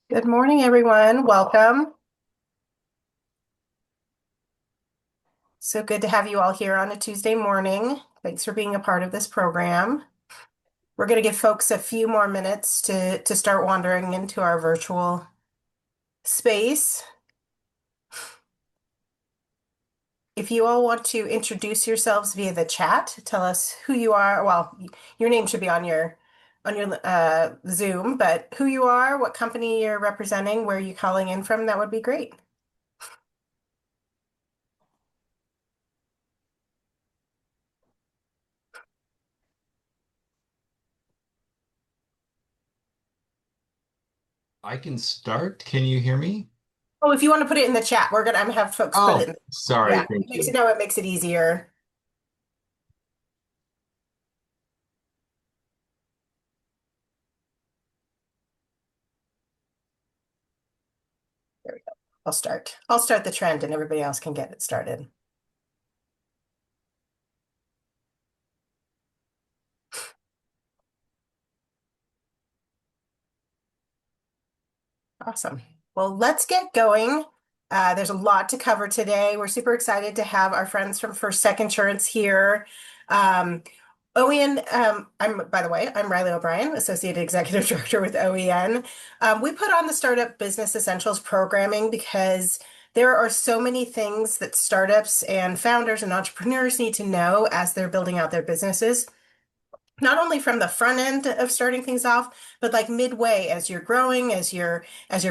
Good morning, everyone. Welcome. So good to have you all here on a Tuesday morning. Thanks for being a part of this program. We're going to give folks a few more minutes to start wandering into our virtual space. If you all want to introduce yourselves via the chat, tell us who you are. Well, your name should be on your Zoom, but who you are, what company you're representing, where you're calling in from, that would be great. I can start. Can you hear me? Oh, if you want to put it in the chat, I'm gonna have folks put it Oh, in. sorry. Yeah, Thank you. it makes it easier. There we go. I'll start the trend and everybody else can get it started. Awesome. Well, let's get going. There's a lot to cover today. We're super excited to have our friends from First Tech Insurance here. Um, OEN, by the way, I'm Riley O'Brien, Associate Executive Director with OEN. We put on the Startup Business Essentials programming because there are so many things that startups and founders and entrepreneurs need to know as they're building out their businesses. Not only from the front end of starting things off, but like midway as you're growing, as your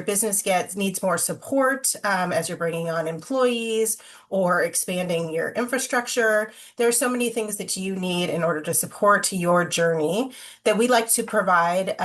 business gets needs more support, as you're bringing on employees or expanding your infrastructure. There are so many things that you need in order to support your journey that we like to provide.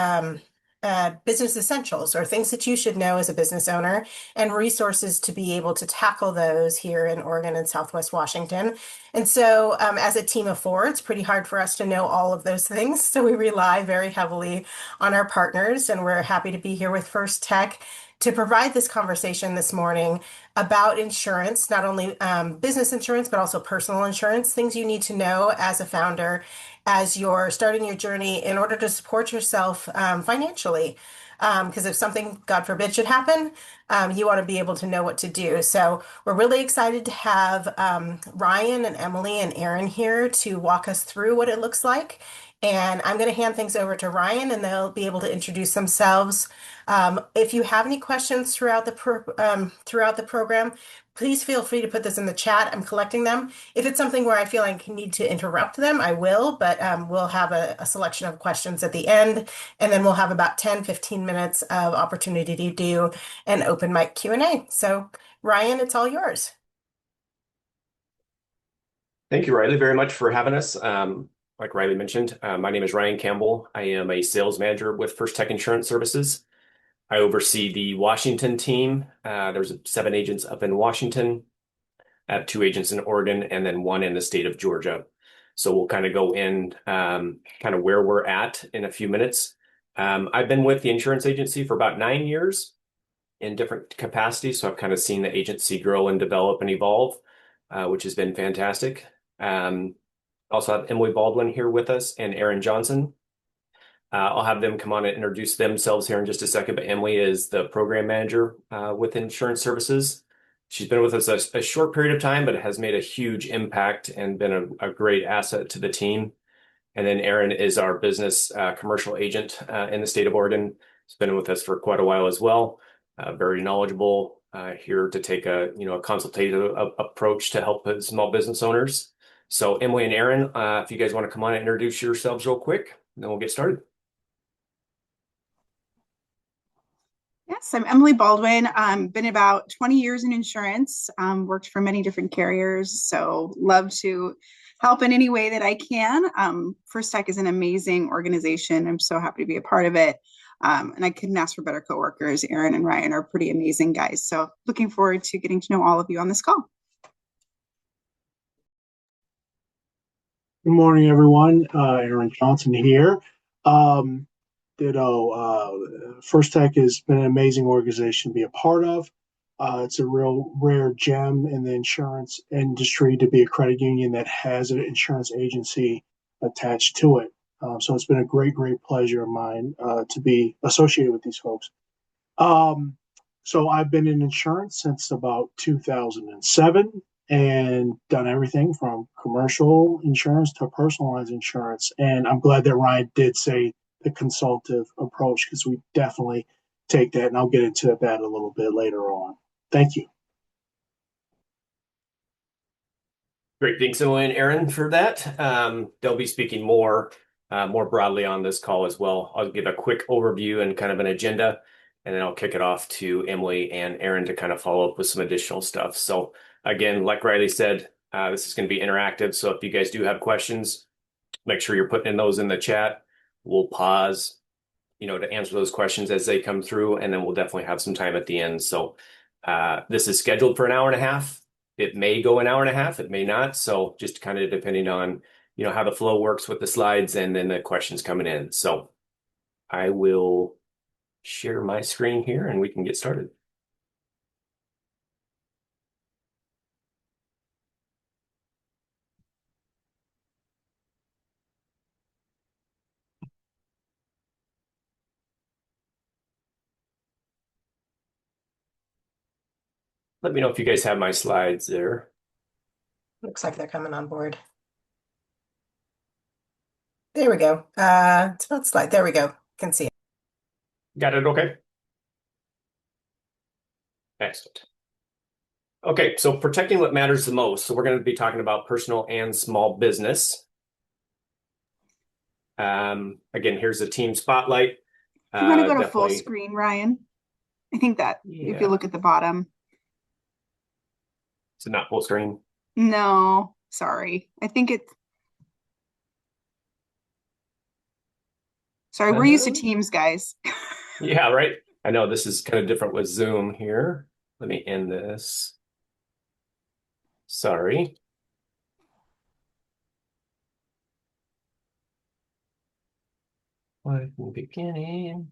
Business essentials or things that you should know as a business owner and resources to be able to tackle those here in Oregon and Southwest Washington. And so, as a team of four, it's pretty hard for us to know all of those things. So, we rely very heavily on our partners, and we're happy to be here with First Tech to provide this conversation this morning about insurance, not only business insurance, but also personal insurance, things you need to know as a founder as you're starting your journey in order to support yourself financially. Because if something, God forbid, should happen, you want to be able to know what to do. So we're really excited to have Ryan and Emily and Aaron here to walk us through what it looks like. And I'm going to hand things over to Ryan and they'll be able to introduce themselves. If you have any questions throughout the program, please feel free to put this in the chat. I'm collecting them. If it's something where I feel I need to interrupt them, I will, but we'll have a selection of questions at the end, and then we'll have about 10-15 minutes of opportunity to do an open mic Q&A. So, Ryan, it's all yours. Thank you, Riley, very much for having us. Like Riley mentioned, my name is Ryan Campbell. I am a sales manager with First Tech Insurance Services. I oversee the Washington team. There's 7 agents up in Washington. I have 2 agents in Oregon and then 1 in the state of Georgia. So we'll kind of go in kind of where we're at in a few minutes. I've been with the insurance agency for about 9 years in different capacities. So I've kind of seen the agency grow and develop and evolve, which has been fantastic. Um, Also have Emily Baldwin here with us and Aaron Johnson. I'll have them come on and introduce themselves here in just a second, but Emily is the program manager with Insurance Services. She's been with us a short period of time, but it has made a huge impact and been a great asset to the team. And then Aaron is our business commercial agent in the state of Oregon. He's been with us for quite a while as well. Very knowledgeable, here to take a consultative approach to help small business owners. So Emily and Aaron, if you guys want to come on and introduce yourselves real quick, then we'll get started. Yes, I'm Emily Baldwin. Been about 20 years in insurance, worked for many different carriers, so love to help in any way that I can. First Tech is an amazing organization. I'm so happy to be a part of it. And I couldn't ask for better coworkers. Aaron and Ryan are pretty amazing guys. So looking forward to getting to know all of you on this call. Good morning, everyone. Aaron Johnson here. Um, Ditto. First Tech has been an amazing organization to be a part of. It's a real rare gem in the insurance industry to be a credit union that has an insurance agency attached to it. So it's been a great, great pleasure of mine to be associated with these folks. So I've been in insurance since about 2007 and done everything from commercial insurance to personalized insurance. And I'm glad that Ryan did say the consultative approach because we definitely take that, and I'll get into that a little bit later on. Thank you. Great. Thanks, Emily and Aaron, for that. They'll be speaking more broadly on this call as well. I'll give a quick overview and kind of an agenda, and then I'll kick it off to Emily and Aaron to kind of follow up with some additional stuff. So again, like Riley said, this is going to be interactive. So if you guys do have questions, make sure you're putting in those in the chat. We'll pause, to answer those questions as they come through, and then we'll definitely have some time at the end. So this is scheduled for an hour and a half. It may go an hour and a half, it may not. So just kind of depending on, how the flow works with the slides and then the questions coming in. So I will share my screen here and we can get started. Let me know if you guys have my slides there. Looks like they're coming on board. There we go. It's not slide. There we go. Can see it. Got it okay? Excellent. Okay, so protecting what matters the most. So we're going to be talking about personal and small business. Again, here's the team spotlight. You want to go to full Definitely. screen, Ryan? I think that if you Yeah. look at the bottom. So not full screen. No, sorry. I think it's. Sorry, we're used to Teams, guys. Yeah, right. I know this is kind of different with Zoom here. Let me end this. Sorry. What in the beginning?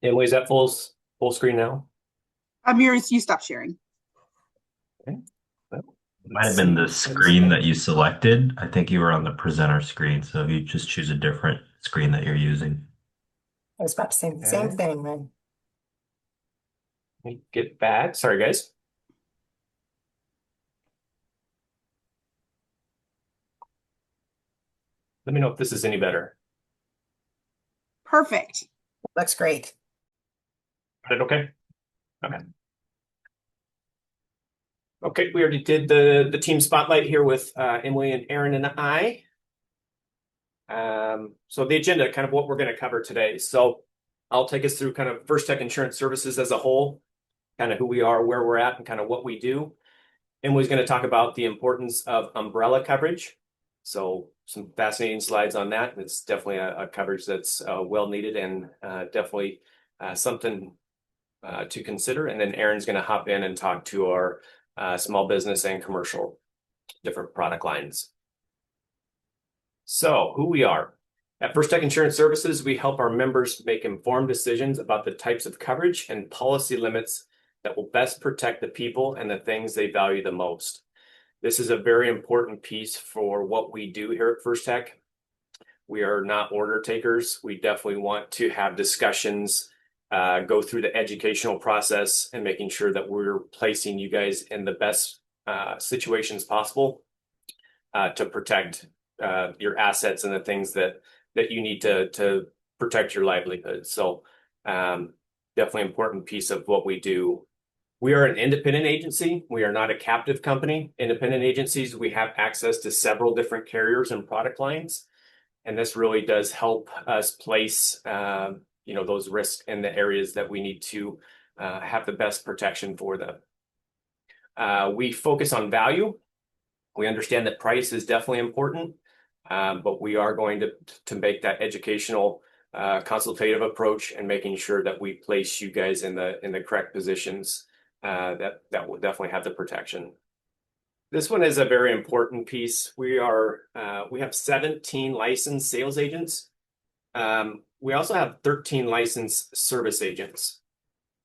Emily, is that full screen now? You stop sharing. Okay. Well, Might have been the screen that you selected. I think you were on the presenter screen. So if you just choose a different screen that you're using. I was about to say the same Okay. thing, man. Let me get back. Sorry, guys. Let me know if this is any better. Perfect. Looks great. Got it okay? Okay. Okay, we already did the team spotlight here with Emily and Aaron and I. So the agenda, kind of what we're going to cover today. So I'll take us through kind of First Tech Insurance Services as a whole, kind of who we are, where we're at, and kind of what we do. Emily's going to talk about the importance of umbrella coverage. So some fascinating slides on that. It's definitely a coverage that's well needed and definitely something to consider. And then Aaron's going to hop in and talk to our small business and commercial different product lines. So who we are. At First Tech Insurance Services, we help our members make informed decisions about the types of coverage and policy limits that will best protect the people and the things they value the most. This is a very important piece for what we do here at First Tech. We are not order takers. We definitely want to have discussions, go through the educational process and making sure that we're placing you guys in the best situations possible to protect your assets and the things that you need to protect your livelihood. So definitely important piece of what we do. We are an independent agency. We are not a captive company. Independent agencies, we have access to several different carriers and product lines. And this really does help us place those risks in the areas that we need to have the best protection for them. We focus on value. We understand that price is definitely important, but we are going to make that educational consultative approach and making sure that we place you guys in the correct positions that will definitely have the protection. This one is a very important piece. We have 17 licensed sales agents. We also have 13 licensed service agents.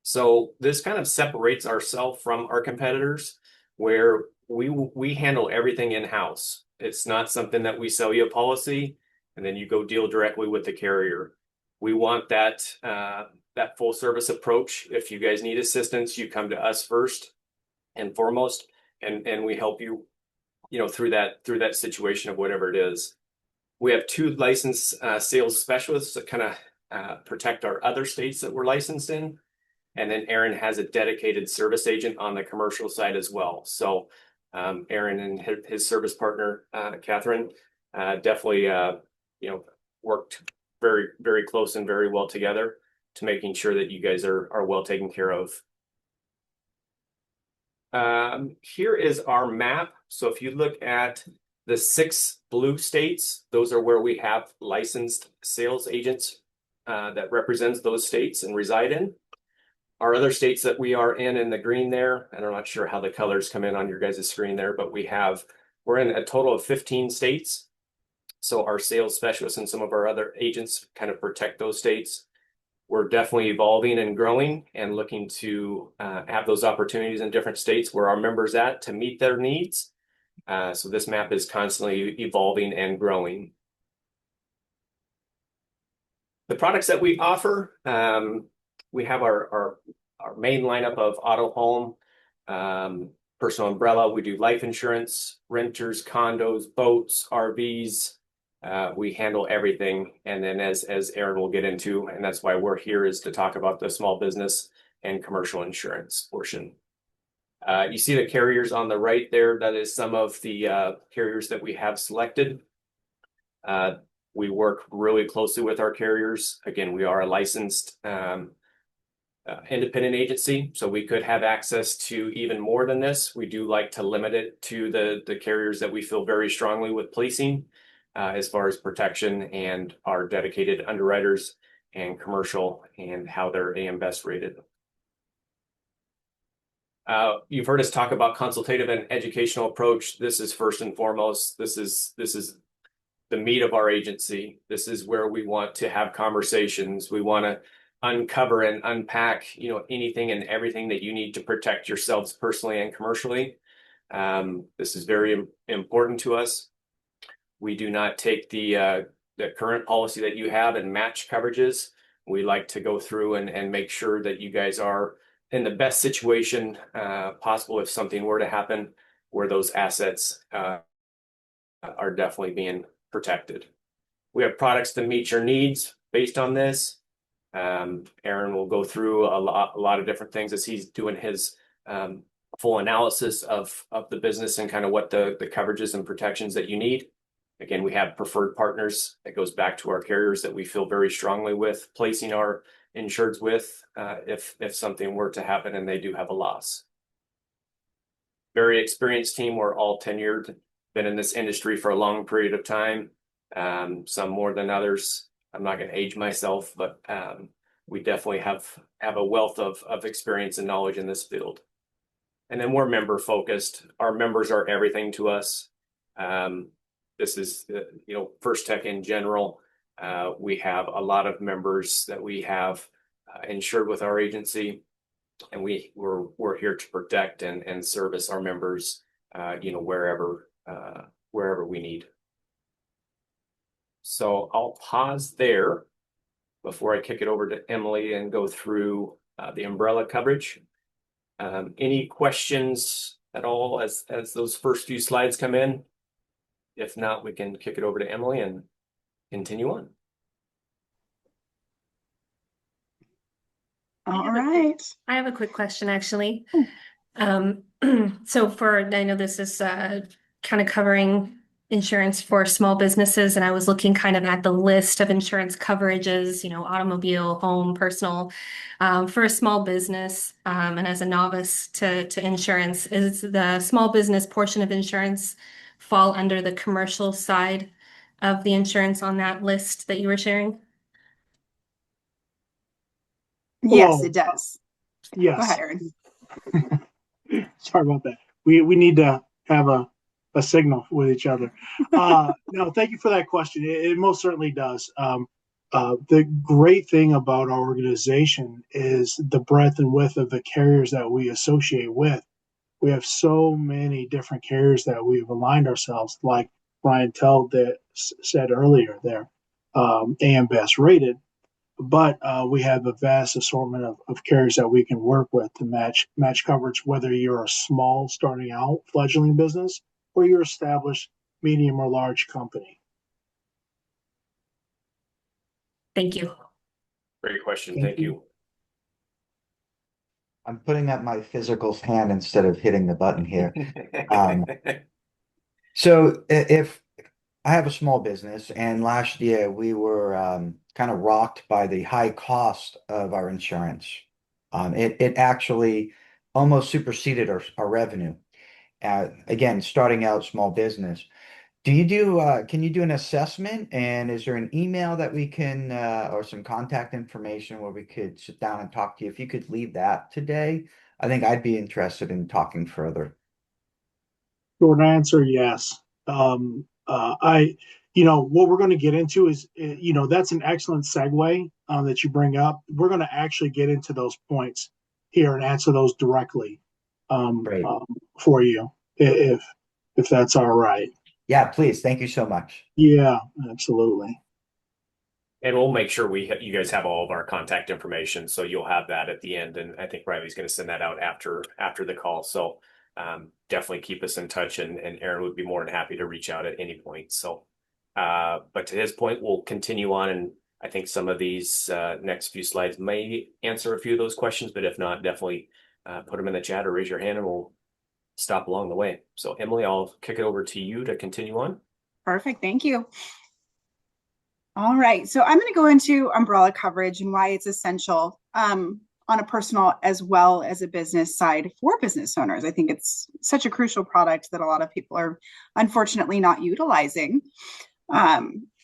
So this kind of separates ourselves from our competitors, where we handle everything in-house. It's not something that we sell you a policy and then you go deal directly with the carrier. We want that full service approach. If you guys need assistance, you come to us first and foremost, and we help you, through that situation of whatever it is. We have two licensed sales specialists that kind of protect our other states that we're licensed in. And then Aaron has a dedicated service agent on the commercial side as well. So Aaron and his service partner, Catherine, definitely, worked very, very close and very well together to making sure that you guys are well taken care of. Here is our map. So if you look at the 6 blue states, those are where we have licensed sales agents that represents those states and reside in. Our other states that we are in the green there, and I'm not sure how the colors come in on your guys' screen there, but we're in a total of 15 states. So our sales specialists and some of our other agents kind of protect those states. We're definitely evolving and growing and looking to have those opportunities in different states where our members at to meet their needs. So this map is constantly evolving and growing. The products that we offer, we have our main lineup of auto, home, personal umbrella. We do life insurance, renters, condos, boats, RVs. We handle everything. And then as Aaron will get into, and that's why we're here, is to talk about the small business and commercial insurance portion. You see the carriers on the right there. That is some of the carriers that we have selected. We work really closely with our carriers. Again, we are a licensed independent agency, so we could have access to even more than this. We do like to limit it to the carriers that we feel very strongly with placing as far as protection and our dedicated underwriters and commercial and how they're AM Best rated. You've heard us talk about consultative and educational approach. This is first and foremost. This is the meat of our agency. This is where we want to have conversations. We want to uncover and unpack, anything and everything that you need to protect yourselves personally and commercially. This is very important to us. We do not take the current policy that you have and match coverages. We like to go through and make sure that you guys are in the best situation possible if something were to happen, where those assets are definitely being protected. We have products to meet your needs based on this. Aaron will go through a lot of different things as he's doing his full analysis of the business and kind of what the coverages and protections that you need. Again, we have preferred partners. That goes back to our carriers that we feel very strongly with placing our insureds with if something were to happen and they do have a loss. Very experienced team. We're all tenured, been in this industry for a long period of time, some more than others. I'm not going to age myself, but we definitely have a wealth of experience and knowledge in this field. And then we're member focused. Our members are everything to us. This is, First Tech in general. We have a lot of members that we have insured with our agency, and we're here to protect and service our members, wherever we need. So I'll pause there before I kick it over to Emily and go through the umbrella coverage. Any questions at all as those first few slides come in? If not, we can kick it over to Emily and continue on. All right. I have a quick question, actually. So I know this is kind of covering insurance for small businesses, and I was looking kind of at the list of insurance coverages, automobile, home, personal, for a small business, and as a novice to insurance. Is the small business portion of insurance fall under the commercial side of the insurance on that list that you were sharing? Yes, Oh, it does. yes. Go ahead, Aaron. Sorry about that. We need to have a signal with each other. No, thank you for that question. It most certainly does. The great thing about our organization is the breadth and width of the carriers that we associate with. we have so many different carriers that we've aligned ourselves, like Brian Tell said earlier there, AM Best rated. But we have a vast assortment of carriers that we can work with to match coverage, whether you're a small starting out fledgling business or you're established medium or large company. Thank you. Great question. Thank Thank you. I'm putting up my physical hand instead of hitting the button here. Um, So if I have a small business, and last year we were kind of rocked by the high cost of our insurance. It actually almost superseded our revenue. Again, starting out small business. Can you do an assessment? And is there an email that we can, or some contact information where we could sit down and talk to you? If you could leave that today, I think I'd be interested in talking further. Short answer, yes. What we're going to get into is, that's an excellent segue that you bring up. We're going to actually get into those points here and answer those directly Great. For you, if that's all right. Yeah, please. Thank you so much. Yeah, absolutely. And we'll make sure you guys have all of our contact information, so you'll have that at the end. And I think Riley's going to send that out after the call. So definitely keep us in touch, and Aaron would be more than happy to reach out at any point. So, but to his point, we'll continue on, and I think some of these next few slides may answer a few of those questions, but if not, definitely put them in the chat or raise your hand, and we'll stop along the way. So Emily, I'll kick it over to you to continue on. Perfect. Thank you. All right. So I'm going to go into umbrella coverage and why it's essential on a personal as well as a business side for business owners. I think it's such a crucial product that a lot of people are unfortunately not utilizing.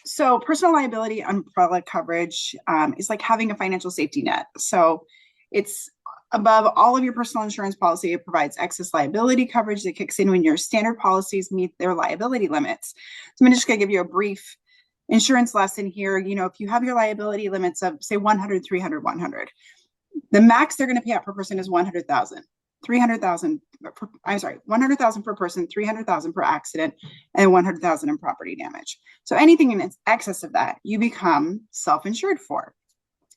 So personal liability umbrella coverage is like having a financial safety net. So it's above all of your personal insurance policy. It provides excess liability coverage that kicks in when your standard policies meet their liability limits. So I'm just going to give you a brief insurance lesson here. You know, if you have your liability limits of say 100, 300, 100, the max they're going to pay out per person is 100,000. 300,000, I'm sorry, 100,000 per person, 300,000 per accident, and 100,000 in property damage. So anything in excess of that, you become self-insured for.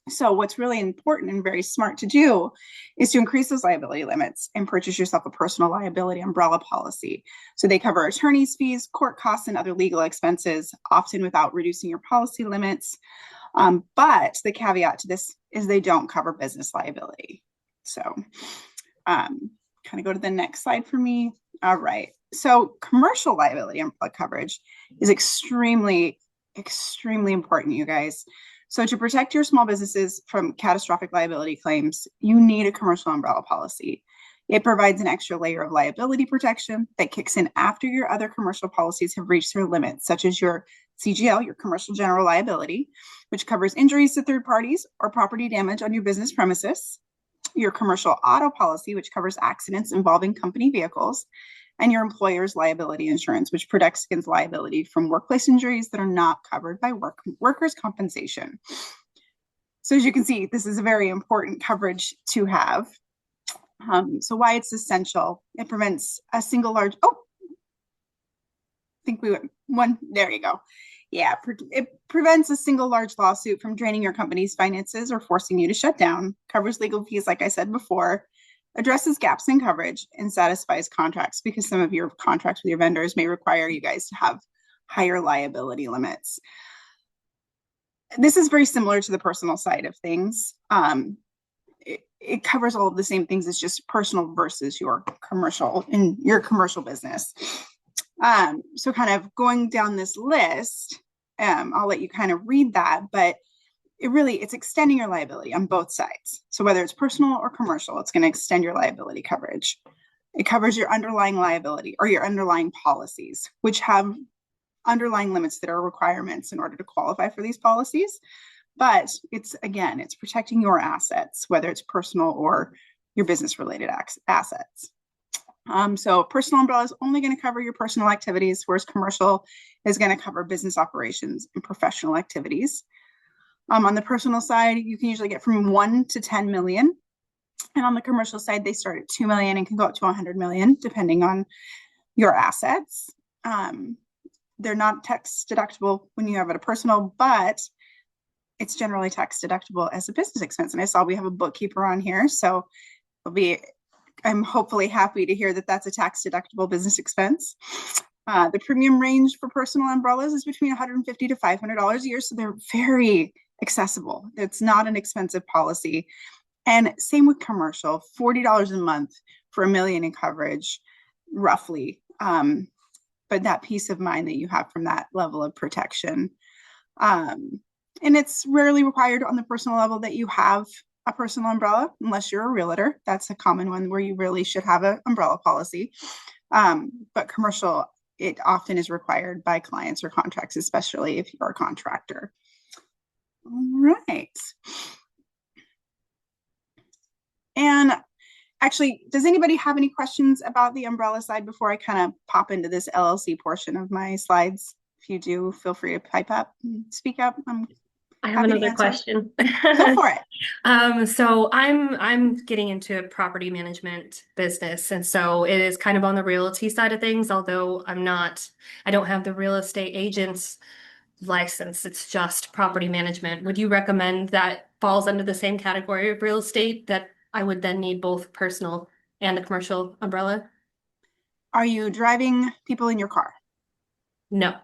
So what's really important and very smart to do is to increase those liability limits and purchase yourself a personal liability umbrella policy. So they cover attorney's fees, court costs, and other legal expenses, often without reducing your policy limits. But the caveat to this is they don't cover business liability. So kind of go to the next slide for me. All right. So commercial liability umbrella coverage is extremely, extremely important, you guys. So to protect your small businesses from catastrophic liability claims, you need a commercial umbrella policy. It provides an extra layer of liability protection that kicks in after your other commercial policies have reached their limits, such as your CGL, your commercial general liability, which covers injuries to third parties or property damage on your business premises, your commercial auto policy, which covers accidents involving company vehicles, and your employer's liability insurance, which protects against liability from workplace injuries that are not covered by workers' compensation. So as you can see, this is a very important coverage to have. So why it's essential, it prevents a single large, I think we went one, there you go. Yeah, it prevents a single large lawsuit from draining your company's finances or forcing you to shut down, covers legal fees, like I said before, addresses gaps in coverage, and satisfies contracts, because some of your contracts with your vendors may require you guys to have higher liability limits. This is very similar to the personal side of things. It covers all of the same things. It's just personal versus your commercial in your commercial business. So kind of going down this list, I'll let you kind of read that, but it's extending your liability on both sides. So whether it's personal or commercial, it's going to extend your liability coverage. It covers your underlying liability or your underlying policies, which have underlying limits that are requirements in order to qualify for these policies. But it's protecting your assets, whether it's personal or your business related assets. So personal umbrella is only going to cover your personal activities, whereas commercial is going to cover business operations and professional activities. On the personal side, you can usually get from 1 to 10 million. And on the commercial side, they start at 2 million and can go up to 100 million, depending on your assets. They're not tax deductible when you have it a personal, but it's generally tax deductible as a business expense. And I saw we have a bookkeeper on here, so I'm hopefully happy to hear that that's a tax deductible business expense. The premium range for personal umbrellas is between $150 to $500 a year, so they're very accessible. It's not an expensive policy. And same with commercial, $40 a month for $1 million in coverage, roughly. But that peace of mind that you have from that level of protection. And it's rarely required on the personal level that you have a personal umbrella, unless you're a realtor. That's a common one where you really should have an umbrella policy. But commercial, it often is required by clients or contracts, especially if you're a contractor. All right. And actually, does anybody have any questions about the umbrella side before I kind of pop into this LLC portion of my slides? If you do, feel free to pipe up and speak up. I have another question. Go for it. So I'm getting into a property management business, and so it is kind of on the realty side of things, although I don't have the real estate agent's license. It's just property management. Would you recommend that falls under the same category of real estate, that I would then need both personal and a commercial umbrella? Are you driving people in your car? No.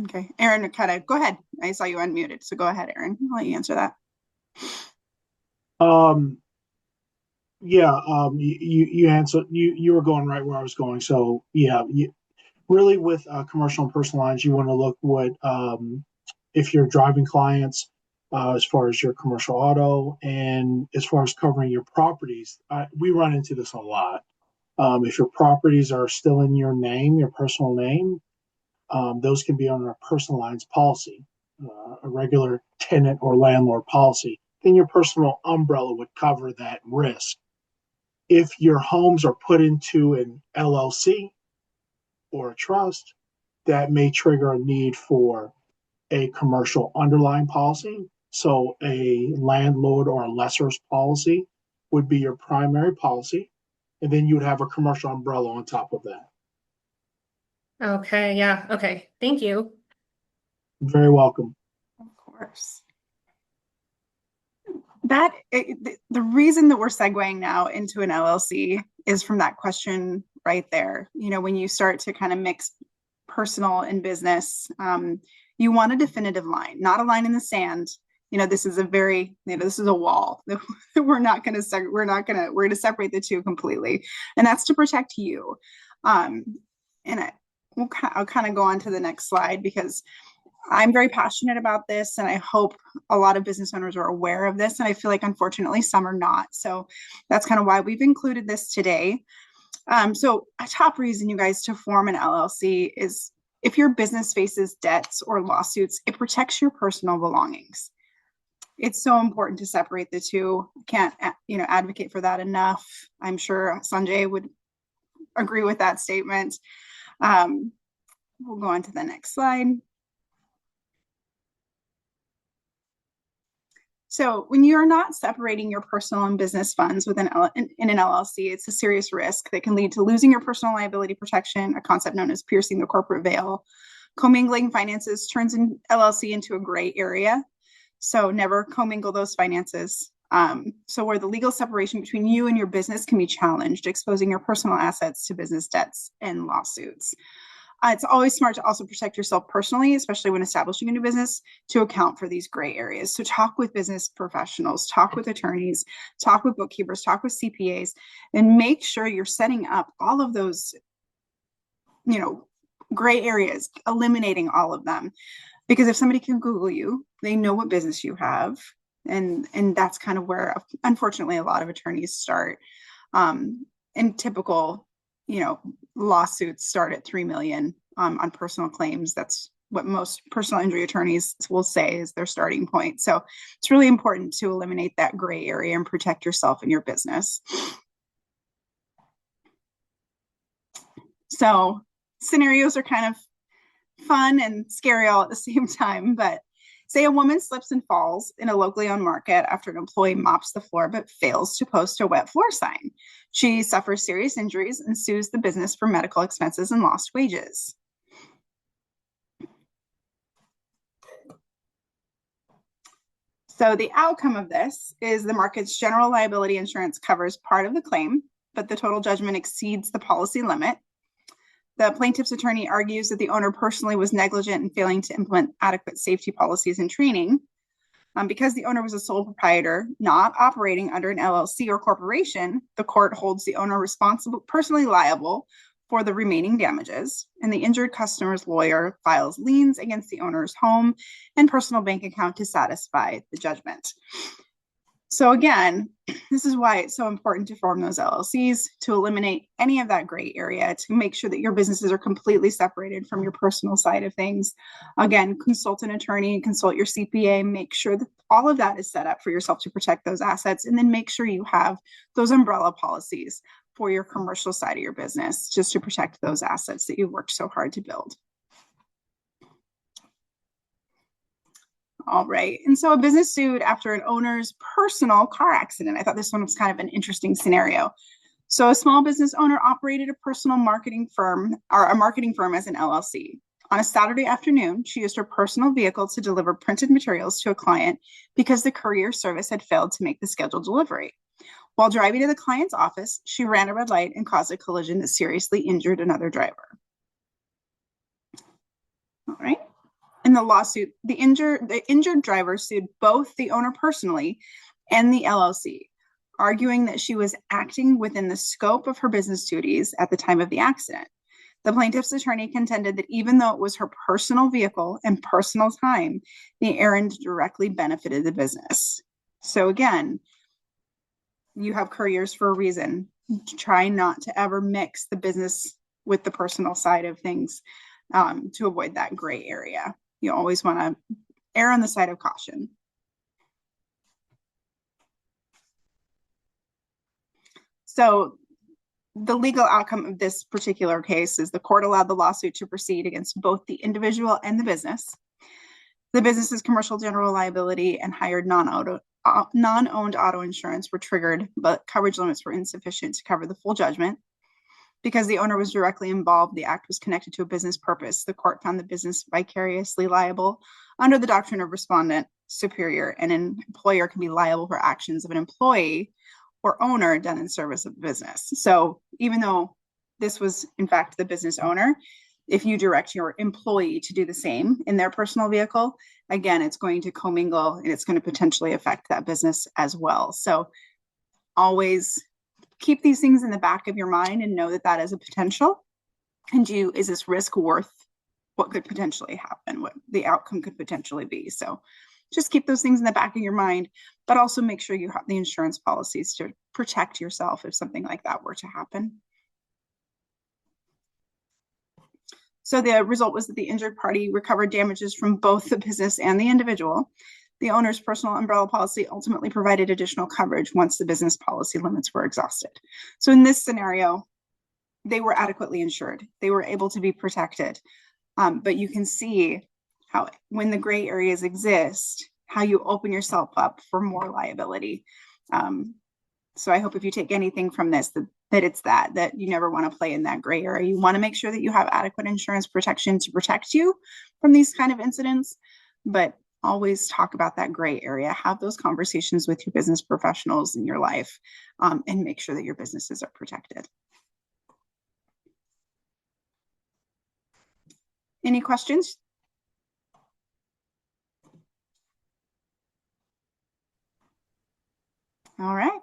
Okay, Aaron, go ahead. I saw you unmuted, so go ahead, Aaron. I'll let you answer that. You answered. You were going right where I was going. So yeah, really with commercial and personal lines, you want to look what if you're driving clients as far as your commercial auto, and as far as covering your properties. We run into this a lot. If your properties are still in your name, your personal name, those can be on a personal lines policy, a regular tenant or landlord policy. Then your personal umbrella would cover that risk. If your homes are put into an LLC or a trust, that may trigger a need for a commercial underlying policy. So a landlord or a lessor's policy would be your primary policy. And then you would have a commercial umbrella on top of that. Okay, yeah. Okay. Thank you. Very welcome. Of course. The reason that we're segueing now into an LLC is from that question right there. You know, when you start to kind of mix personal and business, you want a definitive line, not a line in the sand. You know, this is a wall that we're going to separate the two completely. And that's to protect you. I'll kind of go on to the next slide, because I'm very passionate about this, and I hope a lot of business owners are aware of this. And I feel like, unfortunately, some are not. So that's kind of why we've included this today. So a top reason, you guys, to form an LLC is if your business faces debts or lawsuits, it protects your personal belongings. It's so important to separate the two. Can't, advocate for that enough. I'm sure Sanjay would agree with that statement. We'll go on to the next slide. So when you're not separating your personal and business funds in an LLC, it's a serious risk that can lead to losing your personal liability protection, a concept known as piercing the corporate veil. Commingling finances turns an LLC into a gray area. So never commingle those finances. So where the legal separation between you and your business can be challenged, exposing your personal assets to business debts and lawsuits. It's always smart to also protect yourself personally, especially when establishing a new business, to account for these gray areas. So talk with business professionals, talk with attorneys, talk with bookkeepers, talk with CPAs, and make sure you're setting up all of those, gray areas, eliminating all of them. Because if somebody can Google you, they know what business you have. And that's kind of where, unfortunately, a lot of attorneys start. And typical, lawsuits start at 3 million on personal claims. That's what most personal injury attorneys will say is their starting point. So it's really important to eliminate that gray area and protect yourself and your business. So scenarios are kind of fun and scary all at the same time, but Say a woman slips and falls in a locally owned market after an employee mops the floor but fails to post a wet floor sign. She suffers serious injuries and sues the business for medical expenses and lost wages. So the outcome of this is the market's general liability insurance covers part of the claim, but the total judgment exceeds the policy limit. The plaintiff's attorney argues that the owner personally was negligent in failing to implement adequate safety policies and training. Because the owner was a sole proprietor, not operating under an LLC or corporation, the court holds the owner responsible, personally liable for the remaining damages, and the injured customer's lawyer files liens against the owner's home and personal bank account to satisfy the judgment. So again, this is why it's so important to form those LLCs, to eliminate any of that gray area, to make sure that your businesses are completely separated from your personal side of things. Again, consult an attorney, consult your CPA, make sure that all of that is set up for yourself to protect those assets, and then make sure you have those umbrella policies for your commercial side of your business, just to protect those assets that you've worked so hard to build. All right. And so a business sued after an owner's personal car accident. I thought this one was kind of an interesting scenario. So a small business owner operated a personal marketing firm, or a marketing firm, as an LLC. On a Saturday afternoon, she used her personal vehicle to deliver printed materials to a client because the courier service had failed to make the scheduled delivery. While driving to the client's office, she ran a red light and caused a collision that seriously injured another driver. All right. In the lawsuit, the injured driver sued both the owner personally and the LLC, arguing that she was acting within the scope of her business duties at the time of the accident. The plaintiff's attorney contended that even though it was her personal vehicle and personal time, the errand directly benefited the business. So again, you have couriers for a reason. Try not to ever mix the business with the personal side of things, to avoid that gray area. You always want to err on the side of caution. So the legal outcome of this particular case is the court allowed the lawsuit to proceed against both the individual and the business. The business's commercial general liability and hired non-owned auto insurance were triggered, but coverage limits were insufficient to cover the full judgment. Because the owner was directly involved, the act was connected to a business purpose. The court found the business vicariously liable under the doctrine of respondent superior, and an employer can be liable for actions of an employee or owner done in service of the business. So even though this was in fact the business owner, if you direct your employee to do the same in their personal vehicle, again, it's going to commingle and it's going to potentially affect that business as well. So always keep these things in the back of your mind and know that that is a potential. And is this risk worth what could potentially happen, what the outcome could potentially be? So just keep those things in the back of your mind, but also make sure you have the insurance policies to protect yourself if something like that were to happen. So the result was that the injured party recovered damages from both the business and the individual. The owner's personal umbrella policy ultimately provided additional coverage once the business policy limits were exhausted. So in this scenario, they were adequately insured. They were able to be protected. But you can see how when the gray areas exist, how you open yourself up for more liability. So I hope if you take anything from this, that it's that you never want to play in that gray area. You want to make sure that you have adequate insurance protection to protect you from these kind of incidents, but always talk about that gray area. Have those conversations with your business professionals in your life, and make sure that your businesses are protected. Any questions? All right.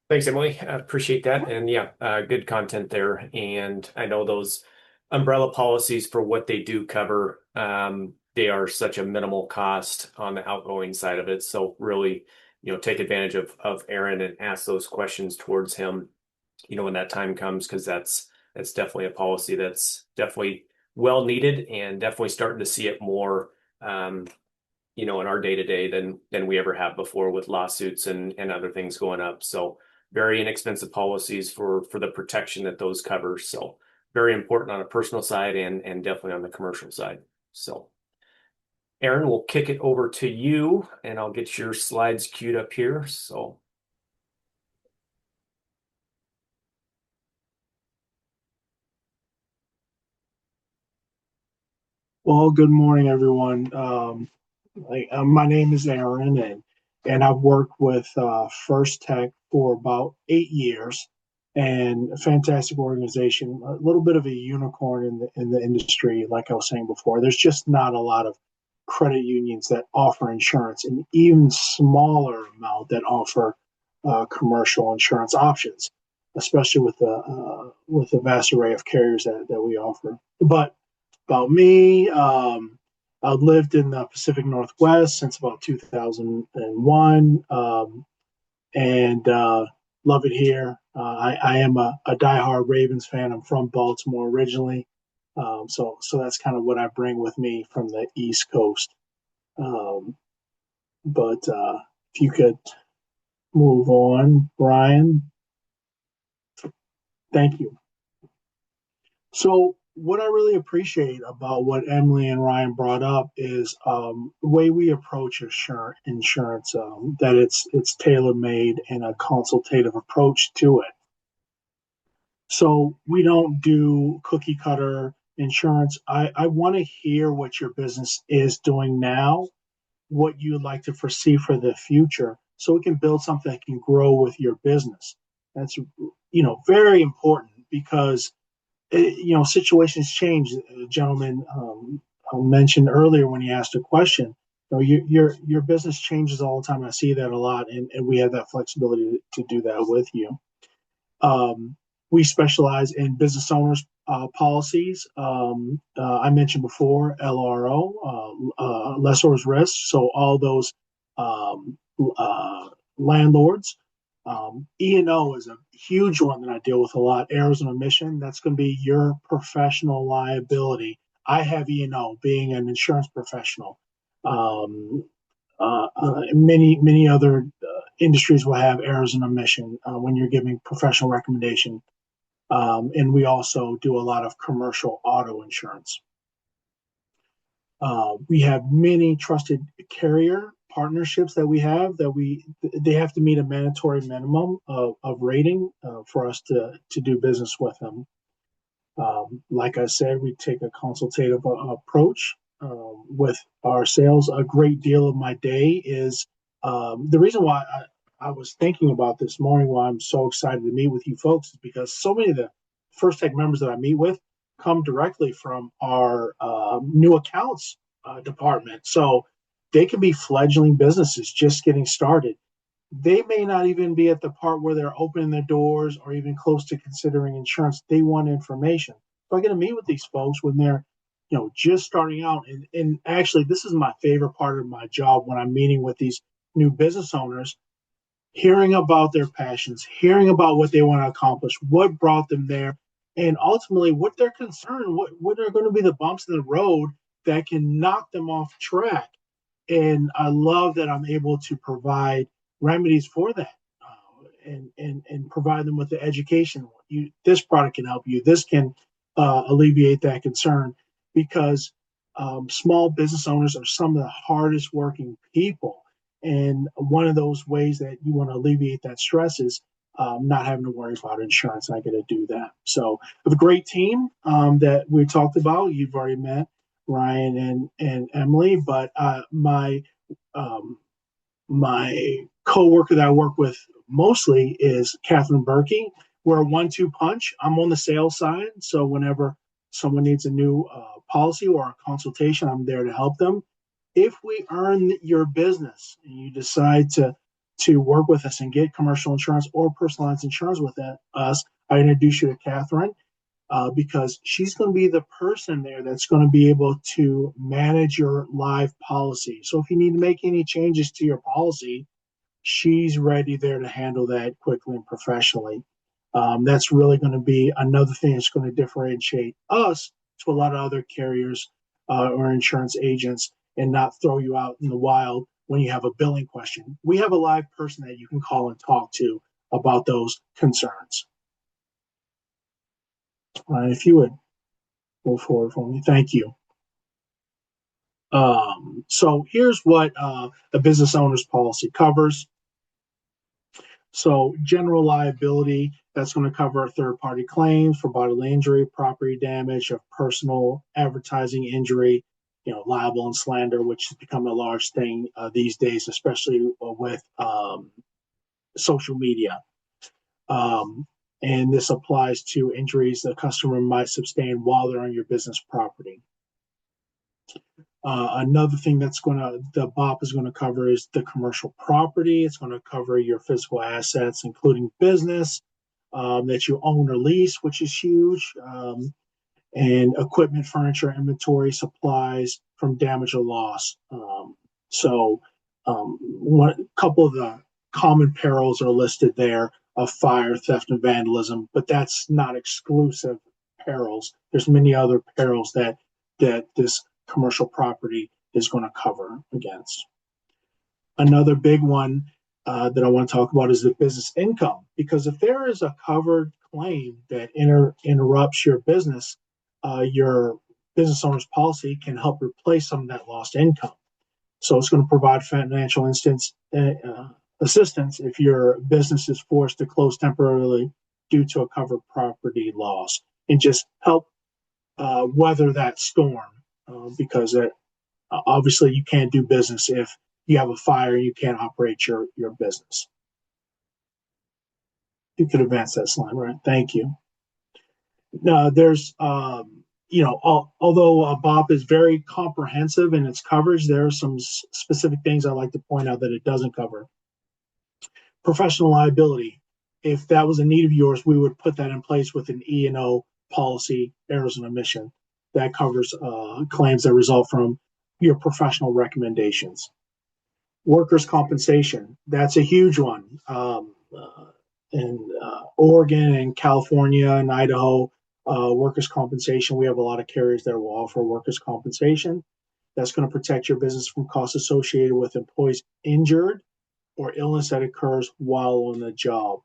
Thanks, Emily. I appreciate that. And yeah, good content there. And I know those umbrella policies, for what they do cover, they are such a minimal cost on the outgoing side of it. So really, take advantage of Aaron and ask those questions towards him, when that time comes, because that's definitely a policy that's definitely well needed, and definitely starting to see it more, in our day-to-day than we ever have before, with lawsuits and other things going up. So very inexpensive policies for the protection that those cover. So very important on a personal side and definitely on the commercial side. So Aaron, we'll kick it over to you, and I'll get your slides queued up here. So. Well, good morning, everyone. My name is Aaron, and I've worked with First Tech for about 8 years, and a fantastic organization. A little bit of a unicorn in the industry, like I was saying before. There's just not a lot of credit unions that offer insurance, and even smaller amount that offer commercial insurance options, especially with the vast array of carriers that we offer. But about me. I've lived in the Pacific Northwest since about 2001, and love it here. I am a diehard Ravens fan. I'm from Baltimore originally, so that's kind of what I bring with me from the East Coast. Um, but if you could move on, Brian, thank you. So what I really appreciate about what Emily and Ryan brought up is the way we approach insurance, that it's tailor made and a consultative approach to it. So we don't do cookie cutter insurance. I want to hear what your business is doing now, what you'd like to foresee for the future, so we can build something that can grow with your business. That's very important because situations change. The gentleman mentioned earlier when he asked a question. Your business changes all the time. I see that a lot, and we have that flexibility to do that with you. We specialize in business owners policies. I mentioned before LRO, lessor's risk. So all those um, landlords. E&O is a huge one that I deal with a lot. Errors and omission. That's going to be your professional liability. I have E&O, being an insurance professional. Many other industries will have errors and omission when you're giving professional recommendation. And we also do a lot of commercial auto insurance. We have many trusted carrier partnerships that they have to meet a mandatory minimum of rating for us to do business with them. Like I said, we take a consultative approach with our sales. A great deal of my day is the reason why I was thinking about this morning, why I'm so excited to meet with you folks, is because so many of the First Tech members that I meet with come directly from our new accounts department. So they can be fledgling businesses just getting started. They may not even be at the part where they're opening their doors or even close to considering insurance. They want information. So I get to meet with these folks when they're, just starting out. And actually, this is my favorite part of my job when I'm meeting with these new business owners, hearing about their passions, hearing about what they want to accomplish, what brought them there, and ultimately what they're concerned, what are going to be the bumps in the road that can knock them off track. And I love that I'm able to provide remedies for that, and provide them with the education. This product can help you. This can alleviate that concern, because small business owners are some of the hardest working people. And one of those ways that you want to alleviate that stress is not having to worry about insurance. And I get to do that. So I have a great team that we talked about. You've already met Ryan and Emily, but um, my coworker that I work with mostly is Catherine Berkey. We're a 1-2 punch. I'm on the sales side, so whenever someone needs a new policy or a consultation, I'm there to help them. If we earn your business and you decide to work with us and get commercial insurance or personalized insurance with us, I introduce you to Catherine. Because she's going to be the person there that's going to be able to manage your live policy. So if you need to make any changes to your policy, she's ready there to handle that quickly and professionally. That's really going to be another thing that's going to differentiate us to a lot of other carriers or insurance agents, and not throw you out in the wild when you have a billing question. We have a live person that you can call and talk to about those concerns. If you would go forward for me. Thank you. So here's what a business owner's policy covers. So general liability, that's going to cover third-party claims for bodily injury, property damage, of personal advertising injury, libel and slander, which has become a large thing these days, especially with social media. And this applies to injuries the customer might sustain while they're on your business property. Another thing the BOP is going to cover is the commercial property. It's going to cover your physical assets, including business that you own or lease, which is huge, and equipment, furniture, inventory, supplies from damage or loss. A couple of the common perils are listed there of fire, theft, and vandalism, but that's not exclusive perils. There's many other perils that this commercial property is going to cover against. Another big one that I want to talk about is the business income, because if there is a covered claim that interrupts your business owner's policy can help replace some of that lost income. So it's going to provide financial assistance if your business is forced to close temporarily due to a covered property loss, and just help weather that storm, because obviously you can't do business if you have a fire and you can't operate your business. You could advance that slide, right? Thank you. Now, there's, although BOP is very comprehensive in its coverage, there are some specific things I'd like to point out that it doesn't cover. Professional liability. If that was a need of yours, we would put that in place with an E&O policy, errors and omission, that covers claims that result from your professional recommendations. Workers' compensation, that's a huge one. In Oregon and California and Idaho, workers' compensation, we have a lot of carriers that will offer workers' compensation. That's going to protect your business from costs associated with employees injured or illness that occurs while on the job.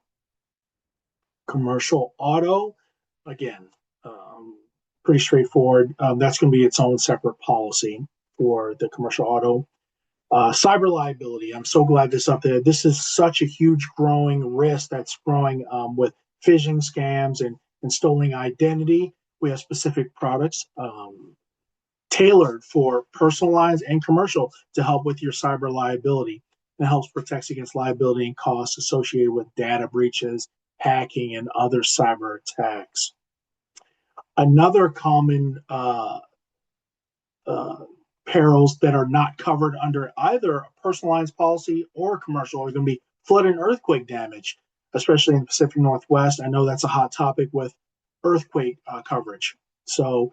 Commercial auto, again, pretty straightforward. That's going to be its own separate policy for the commercial auto. Cyber liability, I'm so glad this is up there. This is such a huge growing risk that's growing with phishing scams and stolen identity. We have specific products tailored for personal lines and commercial to help with your cyber liability. And it helps protect against liability and costs associated with data breaches, hacking, and other cyber attacks. Another common perils that are not covered under either a personal lines policy or commercial are going to be flood and earthquake damage, especially in the Pacific Northwest. I know that's a hot topic with earthquake coverage. So,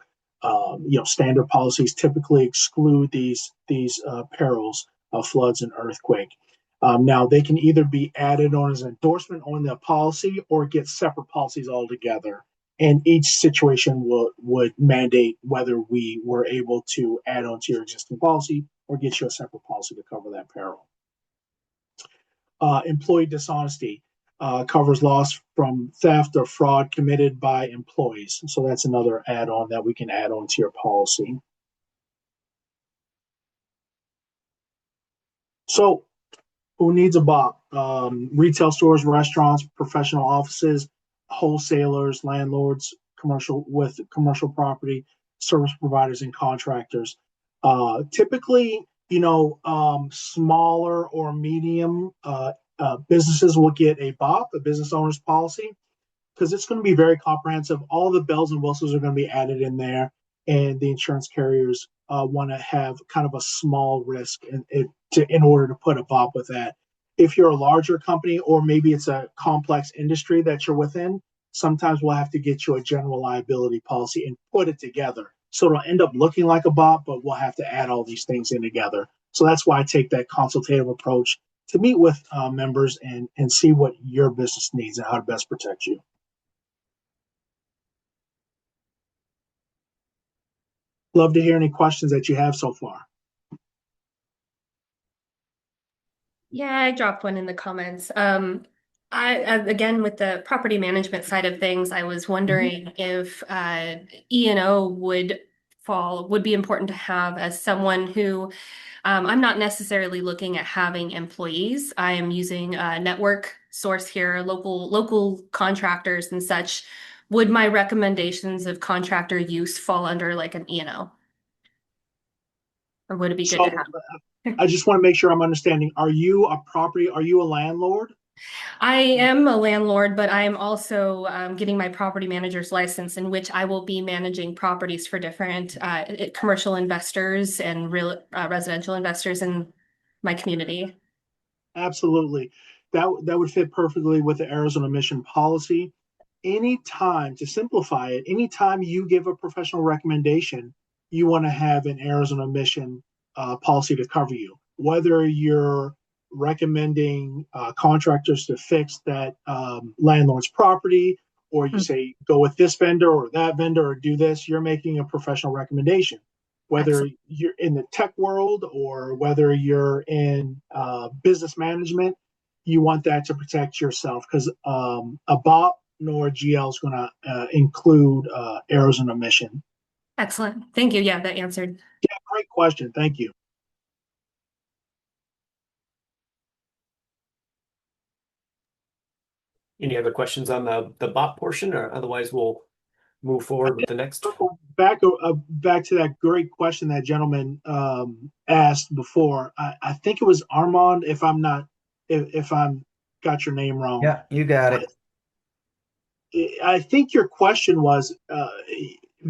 standard policies typically exclude these perils of floods and earthquake. Now, they can either be added on as an endorsement on the policy or get separate policies altogether. And each situation would mandate whether we were able to add on to your existing policy or get you a separate policy to cover that peril. Employee dishonesty covers loss from theft or fraud committed by employees. So that's another add-on that we can add on to your policy. So who needs a BOP? Retail stores, restaurants, professional offices, wholesalers, landlords, commercial property, service providers, and contractors. Typically, smaller or medium businesses will get a BOP, a business owner's policy, because it's going to be very comprehensive. All the bells and whistles are going to be added in there, and the insurance carriers want to have kind of a small risk in order to put a BOP with that. If you're a larger company, or maybe it's a complex industry that you're within, sometimes we'll have to get you a general liability policy and put it together. So it'll end up looking like a BOP, but we'll have to add all these things in together. So that's why I take that consultative approach to meet with members and see what your business needs and how to best protect you. Love to hear any questions that you have so far. Yeah, I dropped one in the comments. Again, with the property management side of things, I was wondering if E&O would would be important to have as someone who I'm not necessarily looking at having employees. I am using a network source here, local contractors and such. Would my recommendations of contractor use fall under like an E&O? Or would it be good to So have? I just want to make sure I'm understanding. Are you a landlord? I am a landlord, but I am also getting my property manager's license, in which I will be managing properties for different commercial investors and real residential investors in my community. Absolutely. That would fit perfectly with the Arizona mission policy. Anytime, to simplify it, anytime you give a professional recommendation, you want to have an Arizona mission policy to cover you. Whether you're recommending contractors to fix that landlord's property, or you say go with this vendor or that vendor or do this, you're making a professional recommendation. Whether Excellent. you're in the tech world or whether you're in business management, you want that to protect yourself because a BOP nor GL is going to include Arizona mission. Excellent. Thank you. Yeah, that answered. Yeah, great question. Thank you. Any other questions on the bot portion, or otherwise we'll move forward with the next? Back to that great question that gentleman asked before. I think it was Armand. If I'm got your name wrong. Yeah, you got it. I think your question was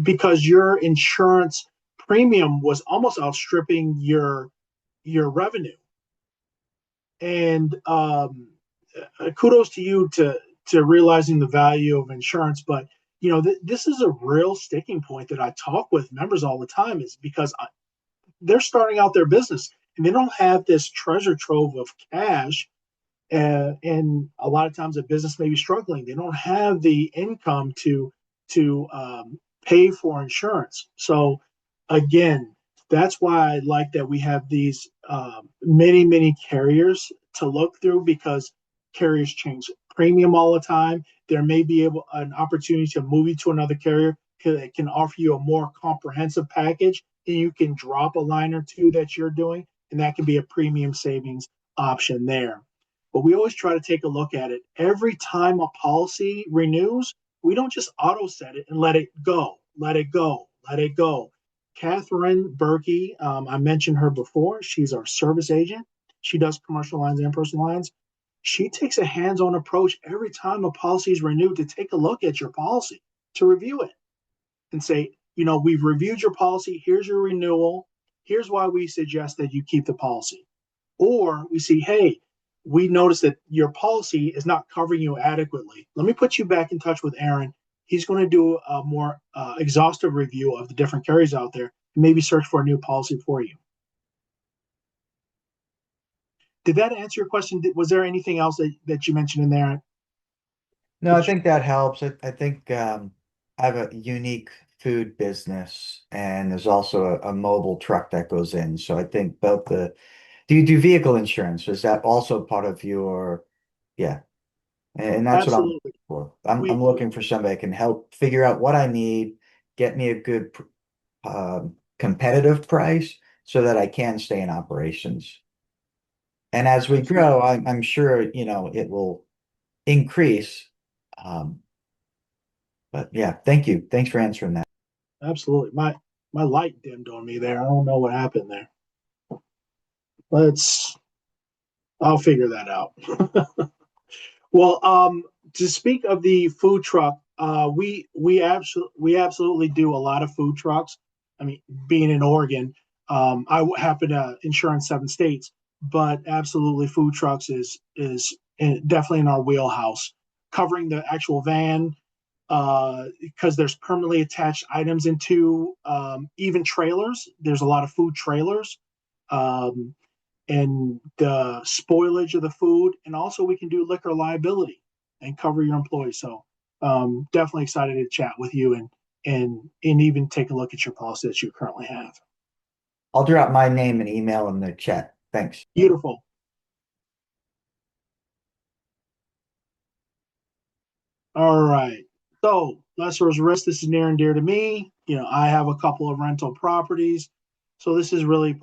because your insurance premium was almost outstripping your revenue, and kudos to you to realizing the value of insurance. But this is a real sticking point that I talk with members all the time, is because they're starting out their business and they don't have this treasure trove of cash. And a lot of times a business may be struggling. They don't have the income to pay for insurance. So again, that's why I like that we have these many carriers to look through, because carriers change premium all the time. There may be an opportunity to move you to another carrier that can offer you a more comprehensive package, and you can drop a line or two that you're doing, and that can be a premium savings option there. But we always try to take a look at it. Every time a policy renews, we don't just auto set it and let it go, let it go, let it go. Catherine Berkey, I mentioned her before. She's our service agent. She does commercial lines and personal lines. She takes a hands-on approach every time a policy is renewed to take a look at your policy, to review it and say, we've reviewed your policy. Here's your renewal. Here's why we suggest that you keep the policy. Or we see, hey, we noticed that your policy is not covering you adequately. Let me put you back in touch with Aaron. He's going to do a more exhaustive review of the different carriers out there and maybe search for a new policy for you. Did that answer your question? Was there anything else that you mentioned in there? No, I think that helps. I think I have a unique food business, and there's also a mobile truck that goes in. So I think both do you do vehicle insurance? Is that also part of your, yeah. And that's what I'm looking Absolutely. for. I'm looking for somebody that can help figure out what I need, get me a good competitive price so that I can stay in operations. And as we grow, I'm sure, it will increase. But yeah, thank you. Thanks for answering that. Absolutely. My light dimmed on me there. I don't know what happened there. I'll figure that out. Well, to speak of the food truck, we absolutely do a lot of food trucks. I mean, being in Oregon, I happen to insure in 7 states, but absolutely food trucks is definitely in our wheelhouse. Covering the actual van, because there's permanently attached items into even trailers. There's a lot of food trailers. And the spoilage of the food, and also we can do liquor liability and cover your employees. So definitely excited to chat with you and even take a look at your policy that you currently have. I'll drop my name and email in the chat. Thanks. Beautiful. All right. So Lesser's risk, this is near and dear to me. I have a couple of rental properties. So this is really,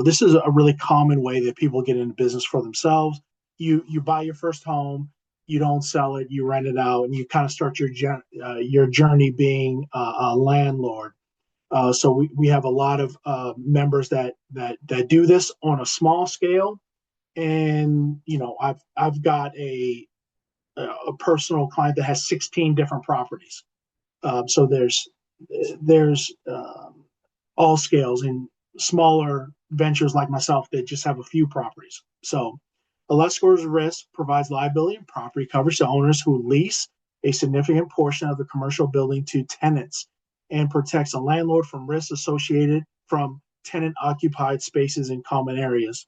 this is a really common way that people get into business for themselves. You buy your first home, you don't sell it, you rent it out, and you kind of start your journey being a landlord. So we have a lot of members that do this on a small scale, and I've got a personal client that has 16 different properties. So there's all scales and smaller ventures like myself that just have a few properties. So a lessor's risk provides liability and property coverage to owners who lease a significant portion of the commercial building to tenants and protects a landlord from risks associated from tenant occupied spaces in common areas.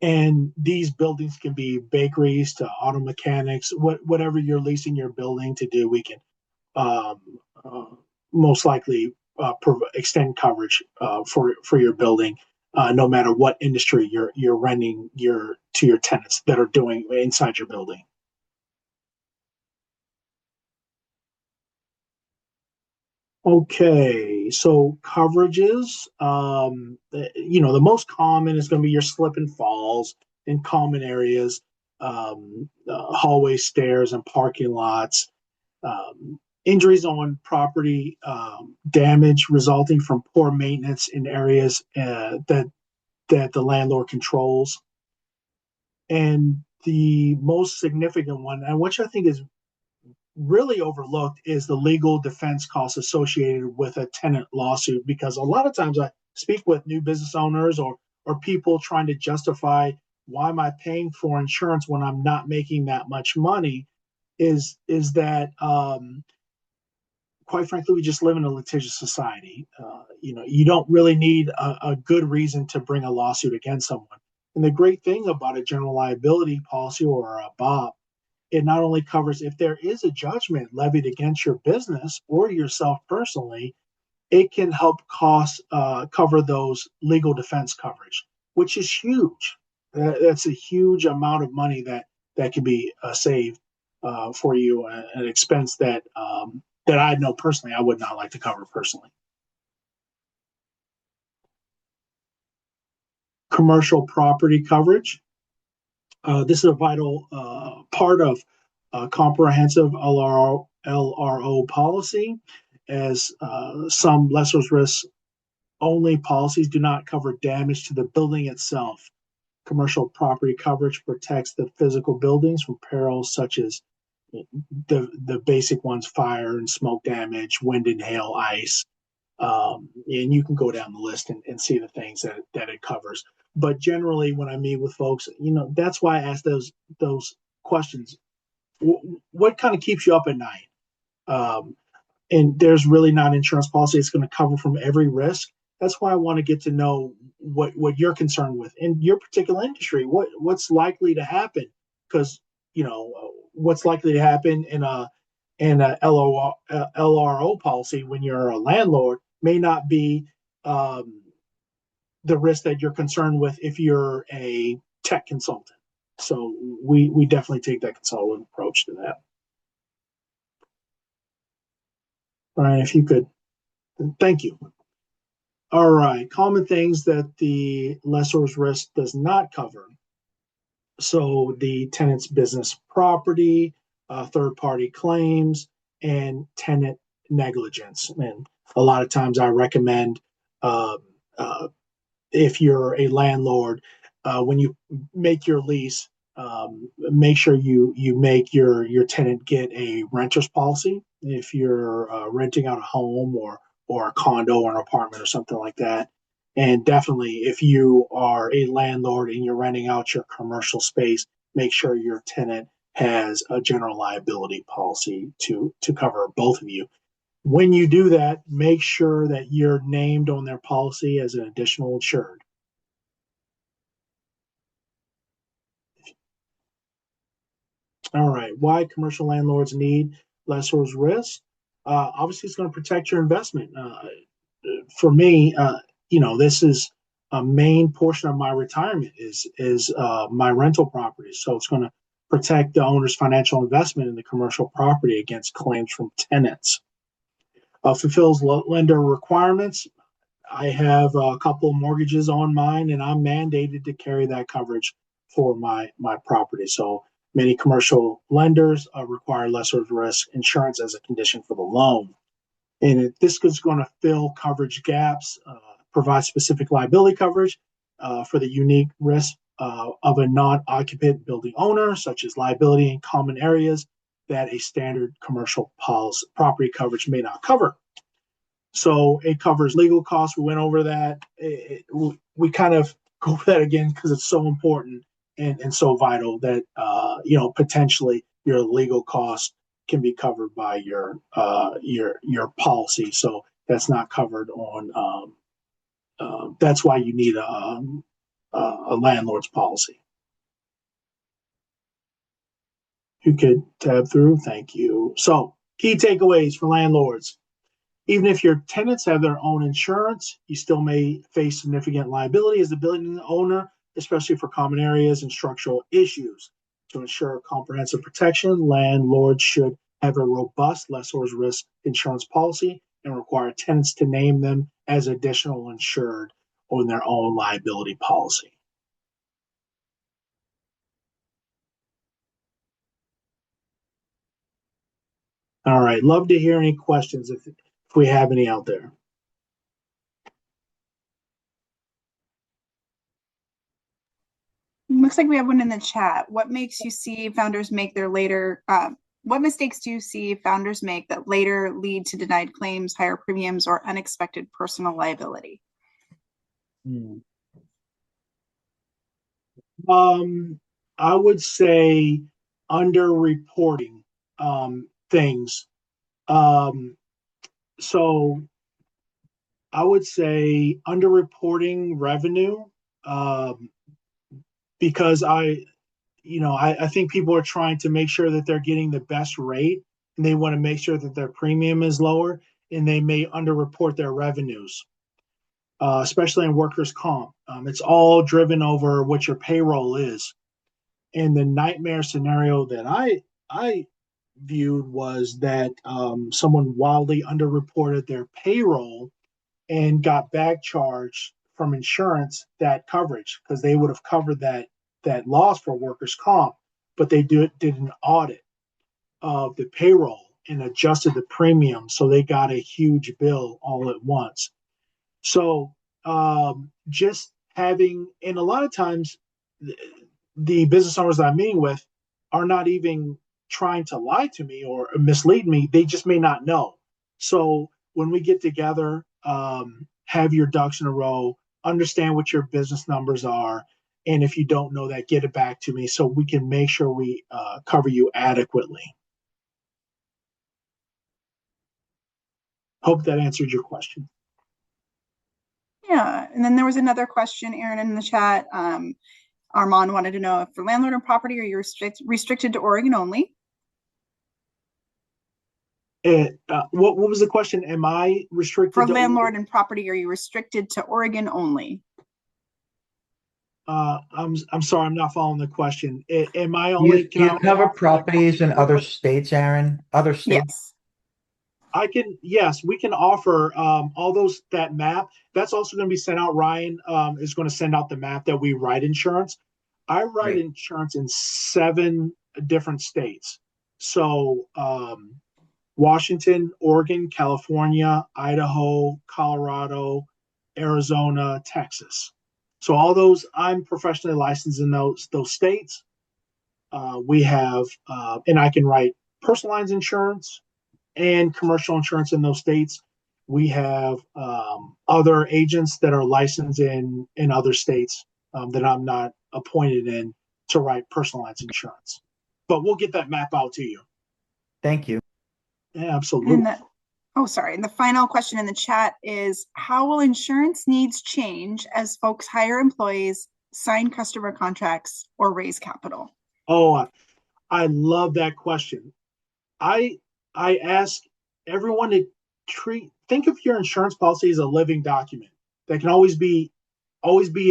And these buildings can be bakeries to auto mechanics, whatever you're leasing your building to do, we can um, uh, most likely extend coverage for your building, no matter what industry you're renting to your tenants that are doing inside your building. Okay, so coverages, the most common is going to be your slip and falls in common areas, hallway stairs and parking lots, injuries on property, damage resulting from poor maintenance in areas that the landlord controls. And the most significant one, and which I think is really overlooked, is the legal defense costs associated with a tenant lawsuit. Because a lot of times I speak with new business owners or people trying to justify, why am I paying for insurance when I'm not making that much money, is that quite frankly, we just live in a litigious society. You don't really need a good reason to bring a lawsuit against someone. And the great thing about a general liability policy or a BOP, it not only covers if there is a judgment levied against your business or yourself personally, it can help cover those legal defense coverage, which is huge. That's a huge amount of money that can be saved for you, an expense that I know personally I would not like to cover personally. Commercial property coverage. This is a vital part of comprehensive LRO policy, as some lessor's risk only policies do not cover damage to the building itself. Commercial property coverage protects the physical buildings from perils such as the basic ones: fire and smoke damage, wind and hail, ice. And you can go down the list and see the things that it covers. But generally, when I meet with folks, that's why I ask those questions. What kind of keeps you up at night? And there's really not an insurance policy that's going to cover from every risk. That's why I want to get to know what you're concerned with in your particular industry. What's likely to happen? Because what's likely to happen in a LRO policy when you're a landlord may not be the risk that you're concerned with if you're a tech consultant. So we definitely take that consultative approach to that. Brian, if you could, thank you. All right, common things that the lessor's risk does not cover. So the tenant's business property, third-party claims, and tenant negligence. And a lot of times I recommend, if you're a landlord, when you make your lease, make sure you make your tenant get a renter's policy if you're renting out a home or a condo or an apartment or something like that. And definitely, if you are a landlord and you're renting out your commercial space, make sure your tenant has a general liability policy to cover both of you. When you do that, make sure that you're named on their policy as an additional insured. All right, why commercial landlords need lessor's risk? Obviously, it's going to protect your investment. For me, this is a main portion of my retirement is my rental property. So it's going to protect the owner's financial investment in the commercial property against claims from tenants. fulfills lender requirements. I have a couple of mortgages on mine, and I'm mandated to carry that coverage for my property. So many commercial lenders require lesser risk insurance as a condition for the loan. And this is going to fill coverage gaps, provide specific liability coverage for the unique risk of a non-occupant building owner, such as liability in common areas that a standard commercial policy property coverage may not cover. So it covers legal costs. We went over that. We kind of go over that again because it's so important and so vital that potentially your legal costs can be covered by your policy. So that's not covered on. That's why you need a landlord's policy. You could tab through. Thank you. So key takeaways for landlords. Even if your tenants have their own insurance, you still may face significant liability as the building owner, especially for common areas and structural issues. To ensure comprehensive protection, landlords should have a robust lessor's risk insurance policy and require tenants to name them as additional insured on their own liability policy. All right, love to hear any questions if we have any out there. Looks like we have one in the chat. What makes you see founders make their later, what mistakes do you see founders make that later lead to denied claims, higher premiums, or unexpected personal liability? I would say underreporting things. So I would say underreporting revenue because I think people are trying to make sure that they're getting the best rate and they want to make sure that their premium is lower and they may underreport their revenues, especially in workers' comp. It's all driven over what your payroll is. And the nightmare scenario that I viewed was that someone wildly underreported their payroll and got back charged from insurance that coverage because they would have covered that loss for workers' comp, but they did an audit of the payroll and adjusted the premium, so they got a huge bill all at once. So just having, and a lot of times the business owners that I'm meeting with are not even trying to lie to me or mislead me. They just may not know. So when we get together, have your ducks in a row, understand what your business numbers are. And if you don't know that, get it back to me so we can make sure we cover you adequately. Hope that answered your question. Yeah, and then there was another question, Aaron, in the chat. Armand wanted to know if for landlord and property, are you restricted to Oregon only? What was the question? Am I restricted For to landlord and property, are you restricted to Oregon only? I'm sorry, I'm not following the question. Am I Do only? you cover properties in other states, Aaron? Other states? Yes. Yes, we can offer all those, that map. That's also going to be sent out. Ryan is going to send out the map that we write insurance. I write Great. insurance in 7 different states. So Washington, Oregon, California, Idaho, Colorado, Arizona, Texas. So all those, I'm professionally licensed in those states. We have, and I can write personal lines insurance and commercial insurance in those states. We have other agents that are licensed in other states that I'm not appointed in to write personal lines insurance. But we'll get that map out to you. Thank you. Yeah, absolutely. And the final question in the chat is, how will insurance needs change as folks hire employees, sign customer contracts, or raise capital? Oh, I love that question. I ask everyone to think of your insurance policy as a living document that can always be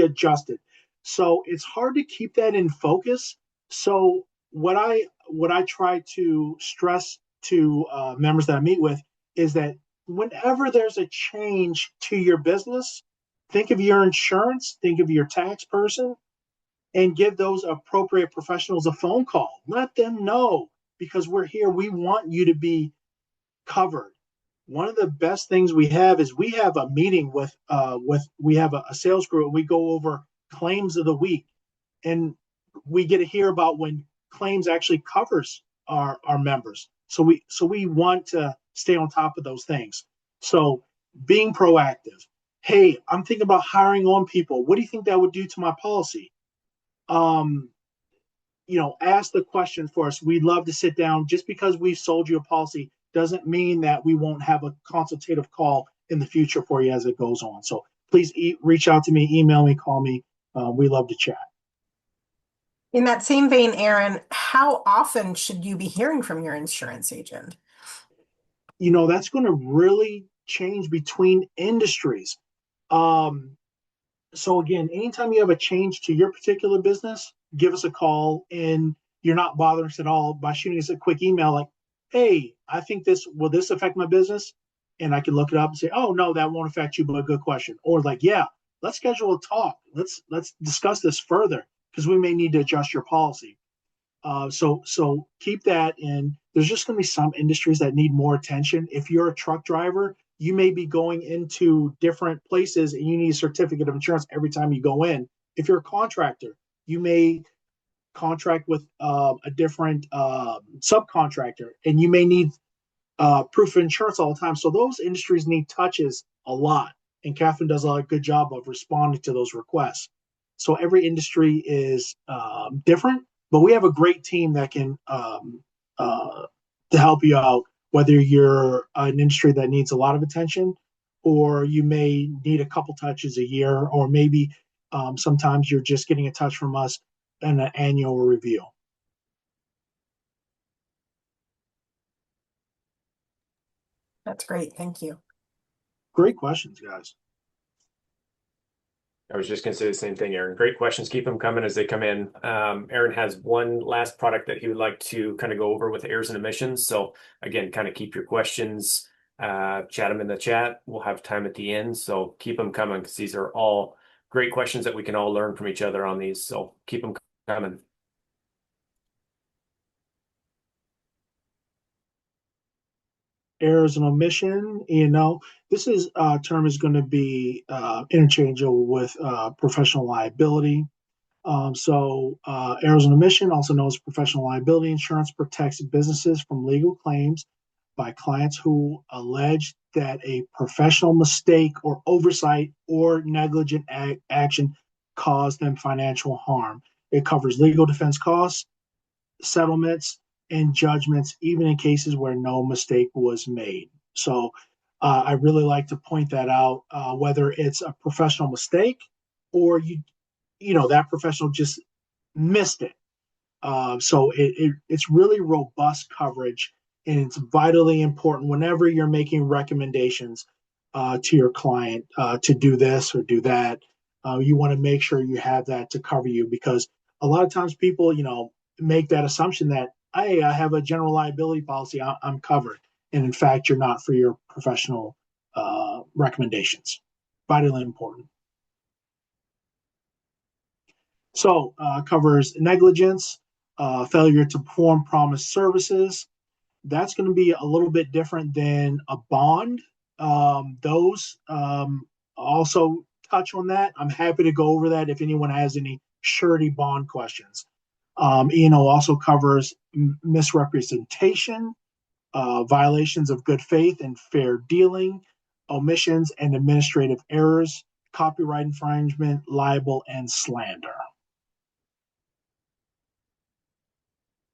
adjusted. So it's hard to keep that in focus. So what I try to stress to members that I meet with is that whenever there's a change to your business, think of your insurance, think of your tax person, and give those appropriate professionals a phone call. Let them know, because we're here. We want you to be covered. One of the best things we have is we have a meeting with we have a sales group, and we go over claims of the week, and we get to hear about when claims actually covers our members. So we want to stay on top of those things. So being proactive. Hey, I'm thinking about hiring on people. What do you think that would do to my policy? Um, ask the question for us. We'd love to sit down. Just because we've sold you a policy doesn't mean that we won't have a consultative call in the future for you as it goes on. So please reach out to me, email me, call me. We love to chat. In that same vein, Aaron, how often should you be hearing from your insurance agent? That's going to really change between industries. So again, anytime you have a change to your particular business, give us a call, and you're not bothering us at all by shooting us a quick email like, hey, I think will this affect my business? And I can look it up and say, oh no, that won't affect you, but a good question. Or like, yeah, let's schedule a talk. Let's discuss this further because we may need to adjust your policy. So keep that in. There's just going to be some industries that need more attention. If you're a truck driver, you may be going into different places and you need a certificate of insurance every time you go in. If you're a contractor, you may contract with a different subcontractor, and you may need proof of insurance all the time. So those industries need touches a lot, and Catherine does a good job of responding to those requests. So every industry is different, but we have a great team that can to help you out, whether you're an industry that needs a lot of attention, or you may need a couple touches a year, or maybe sometimes you're just getting a touch from us in an annual review. That's great. Thank you. Great questions, guys. I was just going to say the same thing, Aaron. Great questions. Keep them coming as they come in. Aaron has one last product that he would like to kind of go over with errors and omissions. So again, kind of keep your questions, chat them in the chat. We'll have time at the end. So keep them coming because these are all great questions that we can all learn from each other on these. So keep them coming. Errors and omission, this term is going to be interchangeable with professional liability. Errors and omission, also known as professional liability insurance, protects businesses from legal claims by clients who allege that a professional mistake or oversight or negligent action caused them financial harm. It covers legal defense costs, settlements, and judgments, even in cases where no mistake was made. So I really like to point that out, whether it's a professional mistake or that professional just missed it. It's really robust coverage, and it's vitally important whenever you're making recommendations to your client to do this or do that. You want to make sure you have that to cover you, because a lot of times people, make that assumption that, hey, I have a general liability policy, I'm covered. And in fact, you're not for your professional recommendations. Vitally important. So covers negligence, failure to perform promised services. That's going to be a little bit different than a bond. Those also touch on that. I'm happy to go over that if anyone has any surety bond questions. Also covers misrepresentation, violations of good faith and fair dealing, omissions and administrative errors, copyright infringement, libel, and slander.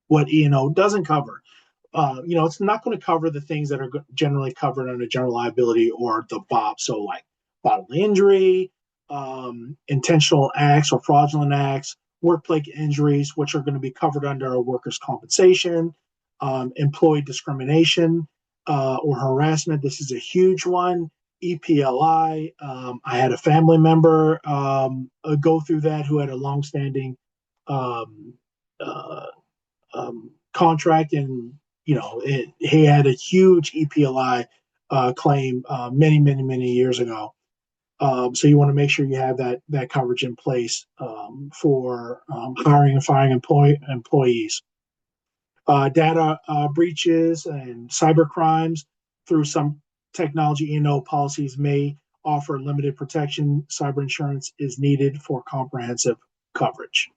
What E&O doesn't cover, it's not going to cover the things that are generally covered under general liability or the BOP. So like bodily injury, intentional acts or fraudulent acts, workplace injuries, which are going to be covered under a workers' compensation, employee discrimination or harassment. This is a huge one. EPLI. I had a family member go through that who had a longstanding contract, and he had a huge EPLI claim many years ago. So you want to make sure you have that coverage in place for hiring and firing employees. Data breaches and cyber crimes through some technology E&O policies may offer limited protection. Cyber insurance is needed for comprehensive coverage.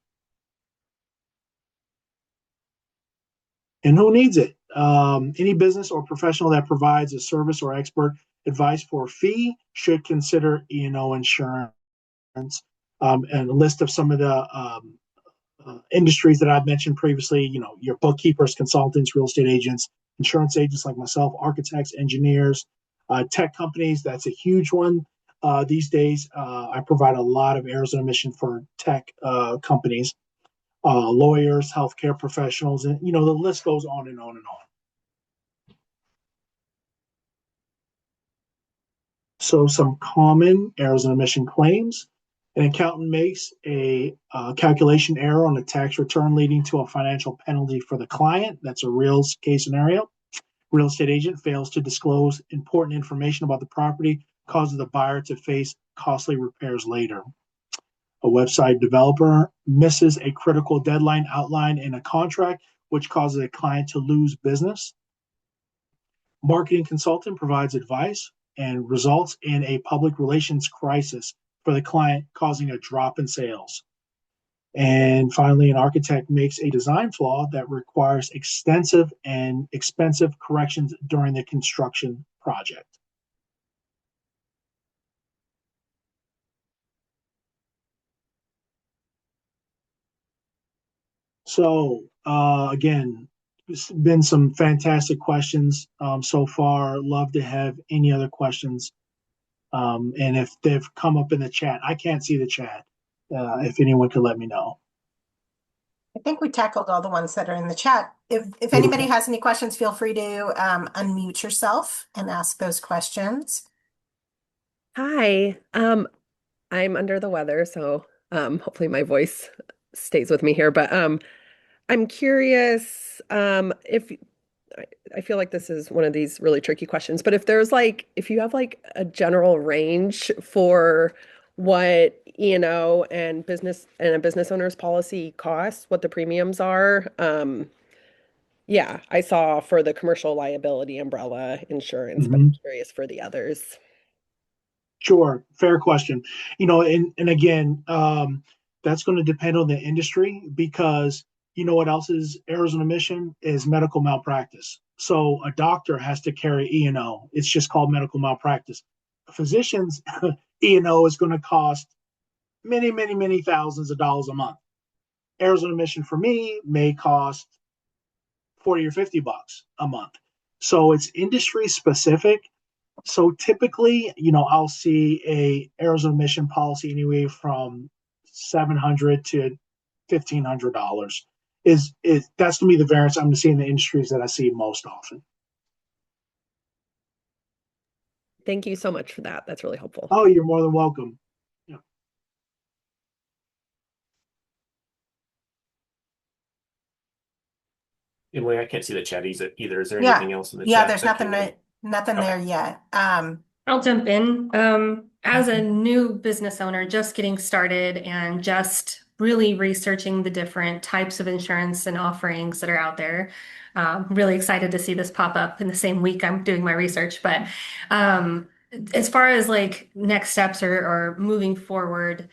And who needs it? Any business or professional that provides a service or expert advice for a fee should consider E&O insurance. And a list of some of the industries that I've mentioned previously, your bookkeepers, consultants, real estate agents, insurance agents like myself, architects, engineers, tech companies. That's a huge one these days. I provide a lot of errors and omission for tech companies, lawyers, healthcare professionals, and the list goes on and on and on. So some common errors and omission claims. An accountant makes a calculation error on a tax return leading to a financial penalty for the client. That's a real case scenario. Real estate agent fails to disclose important information about the property, causes the buyer to face costly repairs later. A website developer misses a critical deadline outlined in a contract, which causes a client to lose business. Marketing consultant provides advice and results in a public relations crisis for the client, causing a drop in sales. And finally, an architect makes a design flaw that requires extensive and expensive corrections during the construction project. So, again, it's been some fantastic questions so far. Love to have any other questions. And if they've come up in the chat, I can't see the chat. If anyone could let me know. I think we tackled all the ones that are in the chat. If anybody has any questions, feel free to unmute yourself and ask those questions. Hi, I'm under the weather, so hopefully my voice stays with me here. But I'm curious if I feel like this is one of these really tricky questions, but if you have like a general range for what E&O and a business owner's policy costs, what the premiums are. Yeah, I saw for the commercial liability umbrella insurance, but I'm curious for the others. Sure, fair question. And again, that's going to depend on the industry because what else is errors and omission is medical malpractice. So a doctor has to carry E&O. It's just called medical malpractice. Physicians E&O is going to cost many thousands of dollars a month. Errors and omission for me may cost 40 or 50 bucks a month. So it's industry specific. So typically, I'll see a errors and omission policy anywhere from $700 to $1,500. Is that's going to be the variance I'm going to see in the industries that I see most often. Thank you so much for that. That's really helpful. Oh, you're more than welcome. Yeah. Emily, I can't see the chat either. Is there anything else in the chat? Yeah, there's nothing there yet. I'll jump in. As a new business owner, just getting started and just really researching the different types of insurance and offerings that are out there. Really excited to see this pop up in the same week I'm doing my research. But as far as like next steps or moving forward,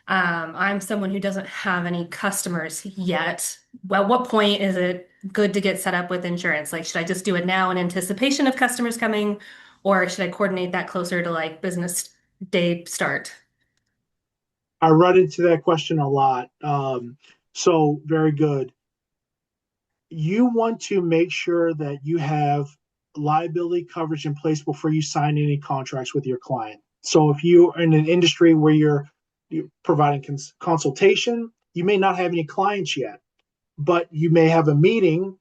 I'm someone who doesn't have any customers yet. Well, what point is it good to get set up with insurance? Like, should I just do it now in anticipation of customers coming? Or should I coordinate that closer to like business day start? I run into that question a lot. So very good. You want to make sure that you have liability coverage in place before you sign any contracts with your client. So if you're in an industry where you're providing consultation, you may not have any clients yet, but you may have a meeting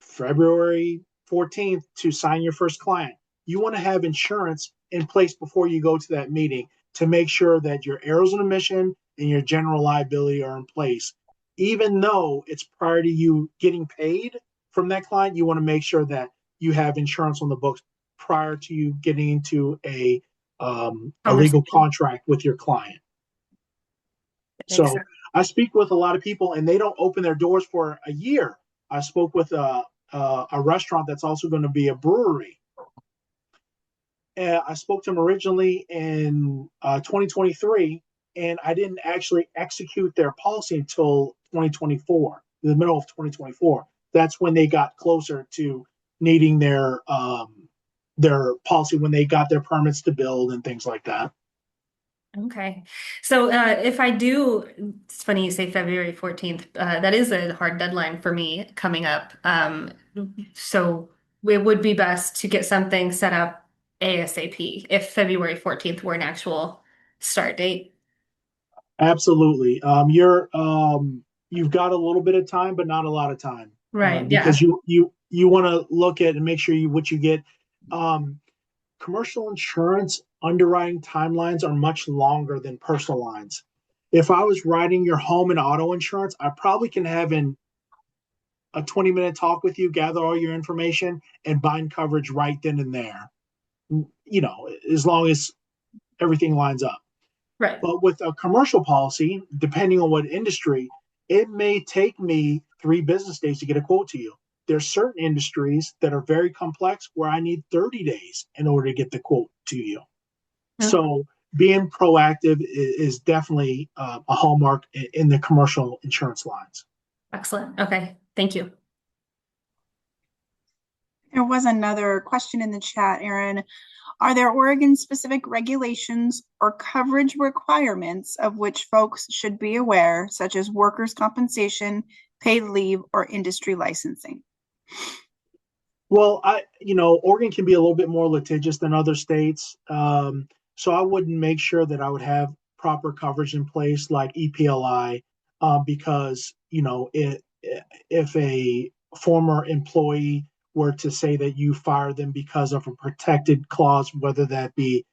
February 14th to sign your first client. You want to have insurance in place before you go to that meeting to make sure that your errors and omission and your general liability are in place. Even though it's prior to you getting paid from that client, you want to make sure that you have insurance on the books prior to you getting into a legal Conversation. contract with your client. Makes So sense. I speak with a lot of people, and they don't open their doors for a year. I spoke with a restaurant that's also going to be a brewery. I spoke to them originally in 2023, and I didn't actually execute their policy until 2024, the middle of 2024. That's when they got closer to needing their policy, when they got their permits to build and things like that. Okay. So if I do, it's funny you say February 14th. That is a hard deadline for me coming up. So it would be best to get something set up ASAP if February 14th were an actual start date. Absolutely. You've got a little bit of time, but not a lot of time, Right. because Yeah. you want to look at and make sure what you get. Commercial insurance underwriting timelines are much longer than personal lines. If I was writing your home and auto insurance, I probably can have in a 20-minute talk with you, gather all your information, and bind coverage right then and there. As long as everything lines up. Right. But with a commercial policy, depending on what industry, it may take me 3 business days to get a quote to you. There's certain industries that are very complex where I need 30 days in order to get the quote to you. Okay. So being proactive is definitely a hallmark in the commercial insurance lines. Excellent. Okay. Thank you. There was another question in the chat, Aaron. Are there Oregon-specific regulations or coverage requirements of which folks should be aware, such as workers' compensation, paid leave, or industry licensing? Well, Oregon can be a little bit more litigious than other states. So I wouldn't make sure that I would have proper coverage in place like EPLI, because, if a former employee were to say that you fired them because of a protected clause, whether that be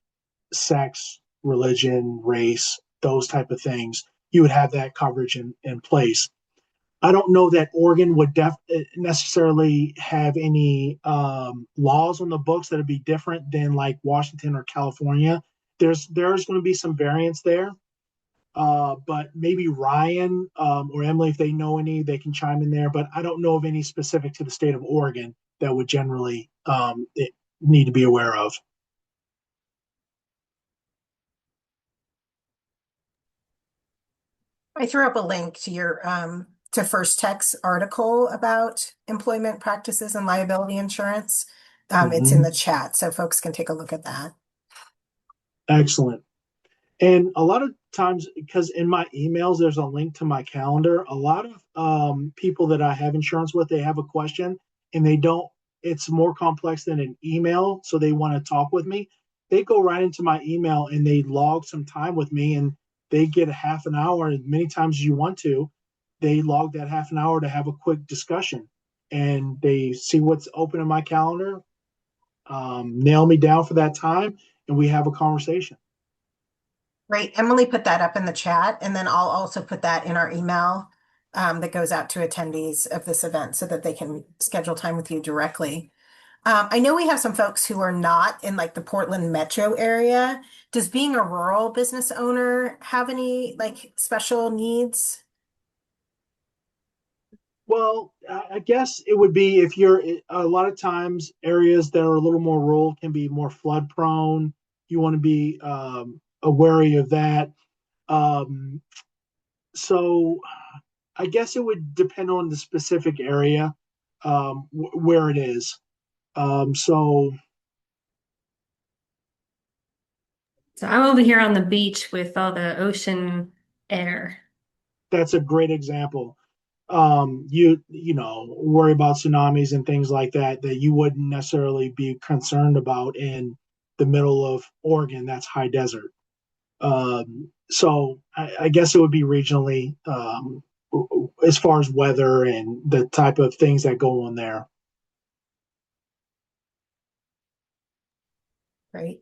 sex, religion, race, those type of things, you would have that coverage in place. I don't know that Oregon would necessarily have any laws on the books that would be different than like Washington or California. There's going to be some variance there, but maybe Ryan or Emily, if they know any, they can chime in there. But I don't know of any specific to the state of Oregon that would generally need to be aware of. I threw up a link to your to First Tech's article about employment practices and liability insurance. It's in the chat, so folks can take a look at that. Excellent. And a lot of times, because in my emails, there's a link to my calendar. A lot of people that I have insurance with, they have a question and it's more complex than an email. So they want to talk with me. They go right into my email and they log some time with me, and they get a half an hour. And many times as you want to, they log that half an hour to have a quick discussion, and they see what's open in my calendar, nail me down for that time, and we have a conversation. Right. Emily put that up in the chat, and then I'll also put that in our email that goes out to attendees of this event so that they can schedule time with you directly. I know we have some folks who are not in like the Portland metro area. Does being a rural business owner have any like special needs? Well, I guess it would be if you're a lot of times areas that are a little more rural can be more flood prone. You want to be wary of that. So I guess it would depend on the specific area where it is. So I'm over here on the beach with all the ocean air. that's a great example. Worry about tsunamis and things like that you wouldn't necessarily be concerned about in the middle of Oregon. That's high desert. So I guess it would be regionally, as far as weather and the type of things that go on there. Great.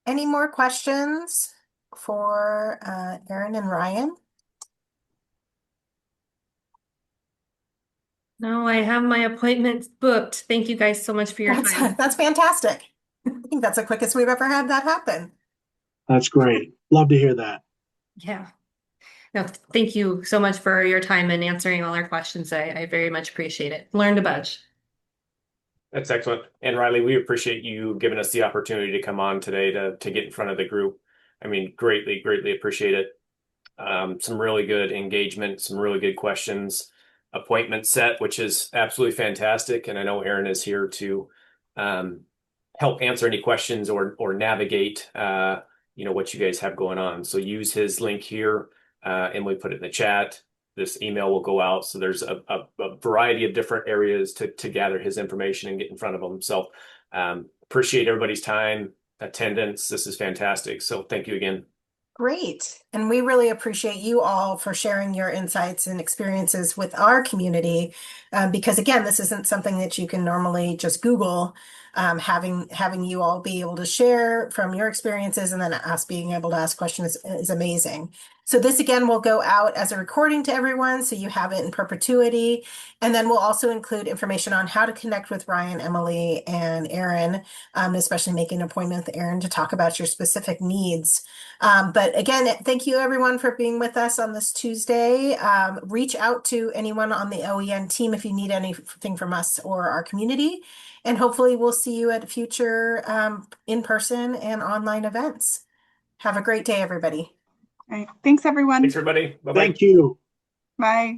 Any more questions for Aaron and Ryan? No, I have my appointment booked. Thank you guys so much for your time. That's fantastic. I think that's the quickest we've ever had that happen. That's great. Love to hear that. Yeah. No, thank you so much for your time and answering all our questions. I very much appreciate it. Learned a bunch. That's excellent. And Riley, we appreciate you giving us the opportunity to come on today to get in front of the group. I mean, greatly, greatly appreciate it. Some really good engagement, some really good questions, appointment set, which is absolutely fantastic. And I know Aaron is here to help answer any questions or navigate what you guys have going on. So use his link here, and we put it in the chat. This email will go out. So there's a variety of different areas to gather his information and get in front of him. So appreciate everybody's time, attendance. This is fantastic. So thank you again. Great. And we really appreciate you all for sharing your insights and experiences with our community. Because again, this isn't something that you can normally just Google. Having you all be able to share from your experiences and then us being able to ask questions is amazing. So this again will go out as a recording to everyone, so you have it in perpetuity. And then we'll also include information on how to connect with Ryan, Emily, and Aaron, especially making an appointment with Aaron to talk about your specific needs. But again, thank you everyone for being with us on this Tuesday. Reach out to anyone on the OEN team if you need anything from us or our community. And hopefully we'll see you at future in-person and online events. Have a great day, everybody. All right. Thanks, everyone. Thanks, everybody. Bye-bye. Thank you. Bye.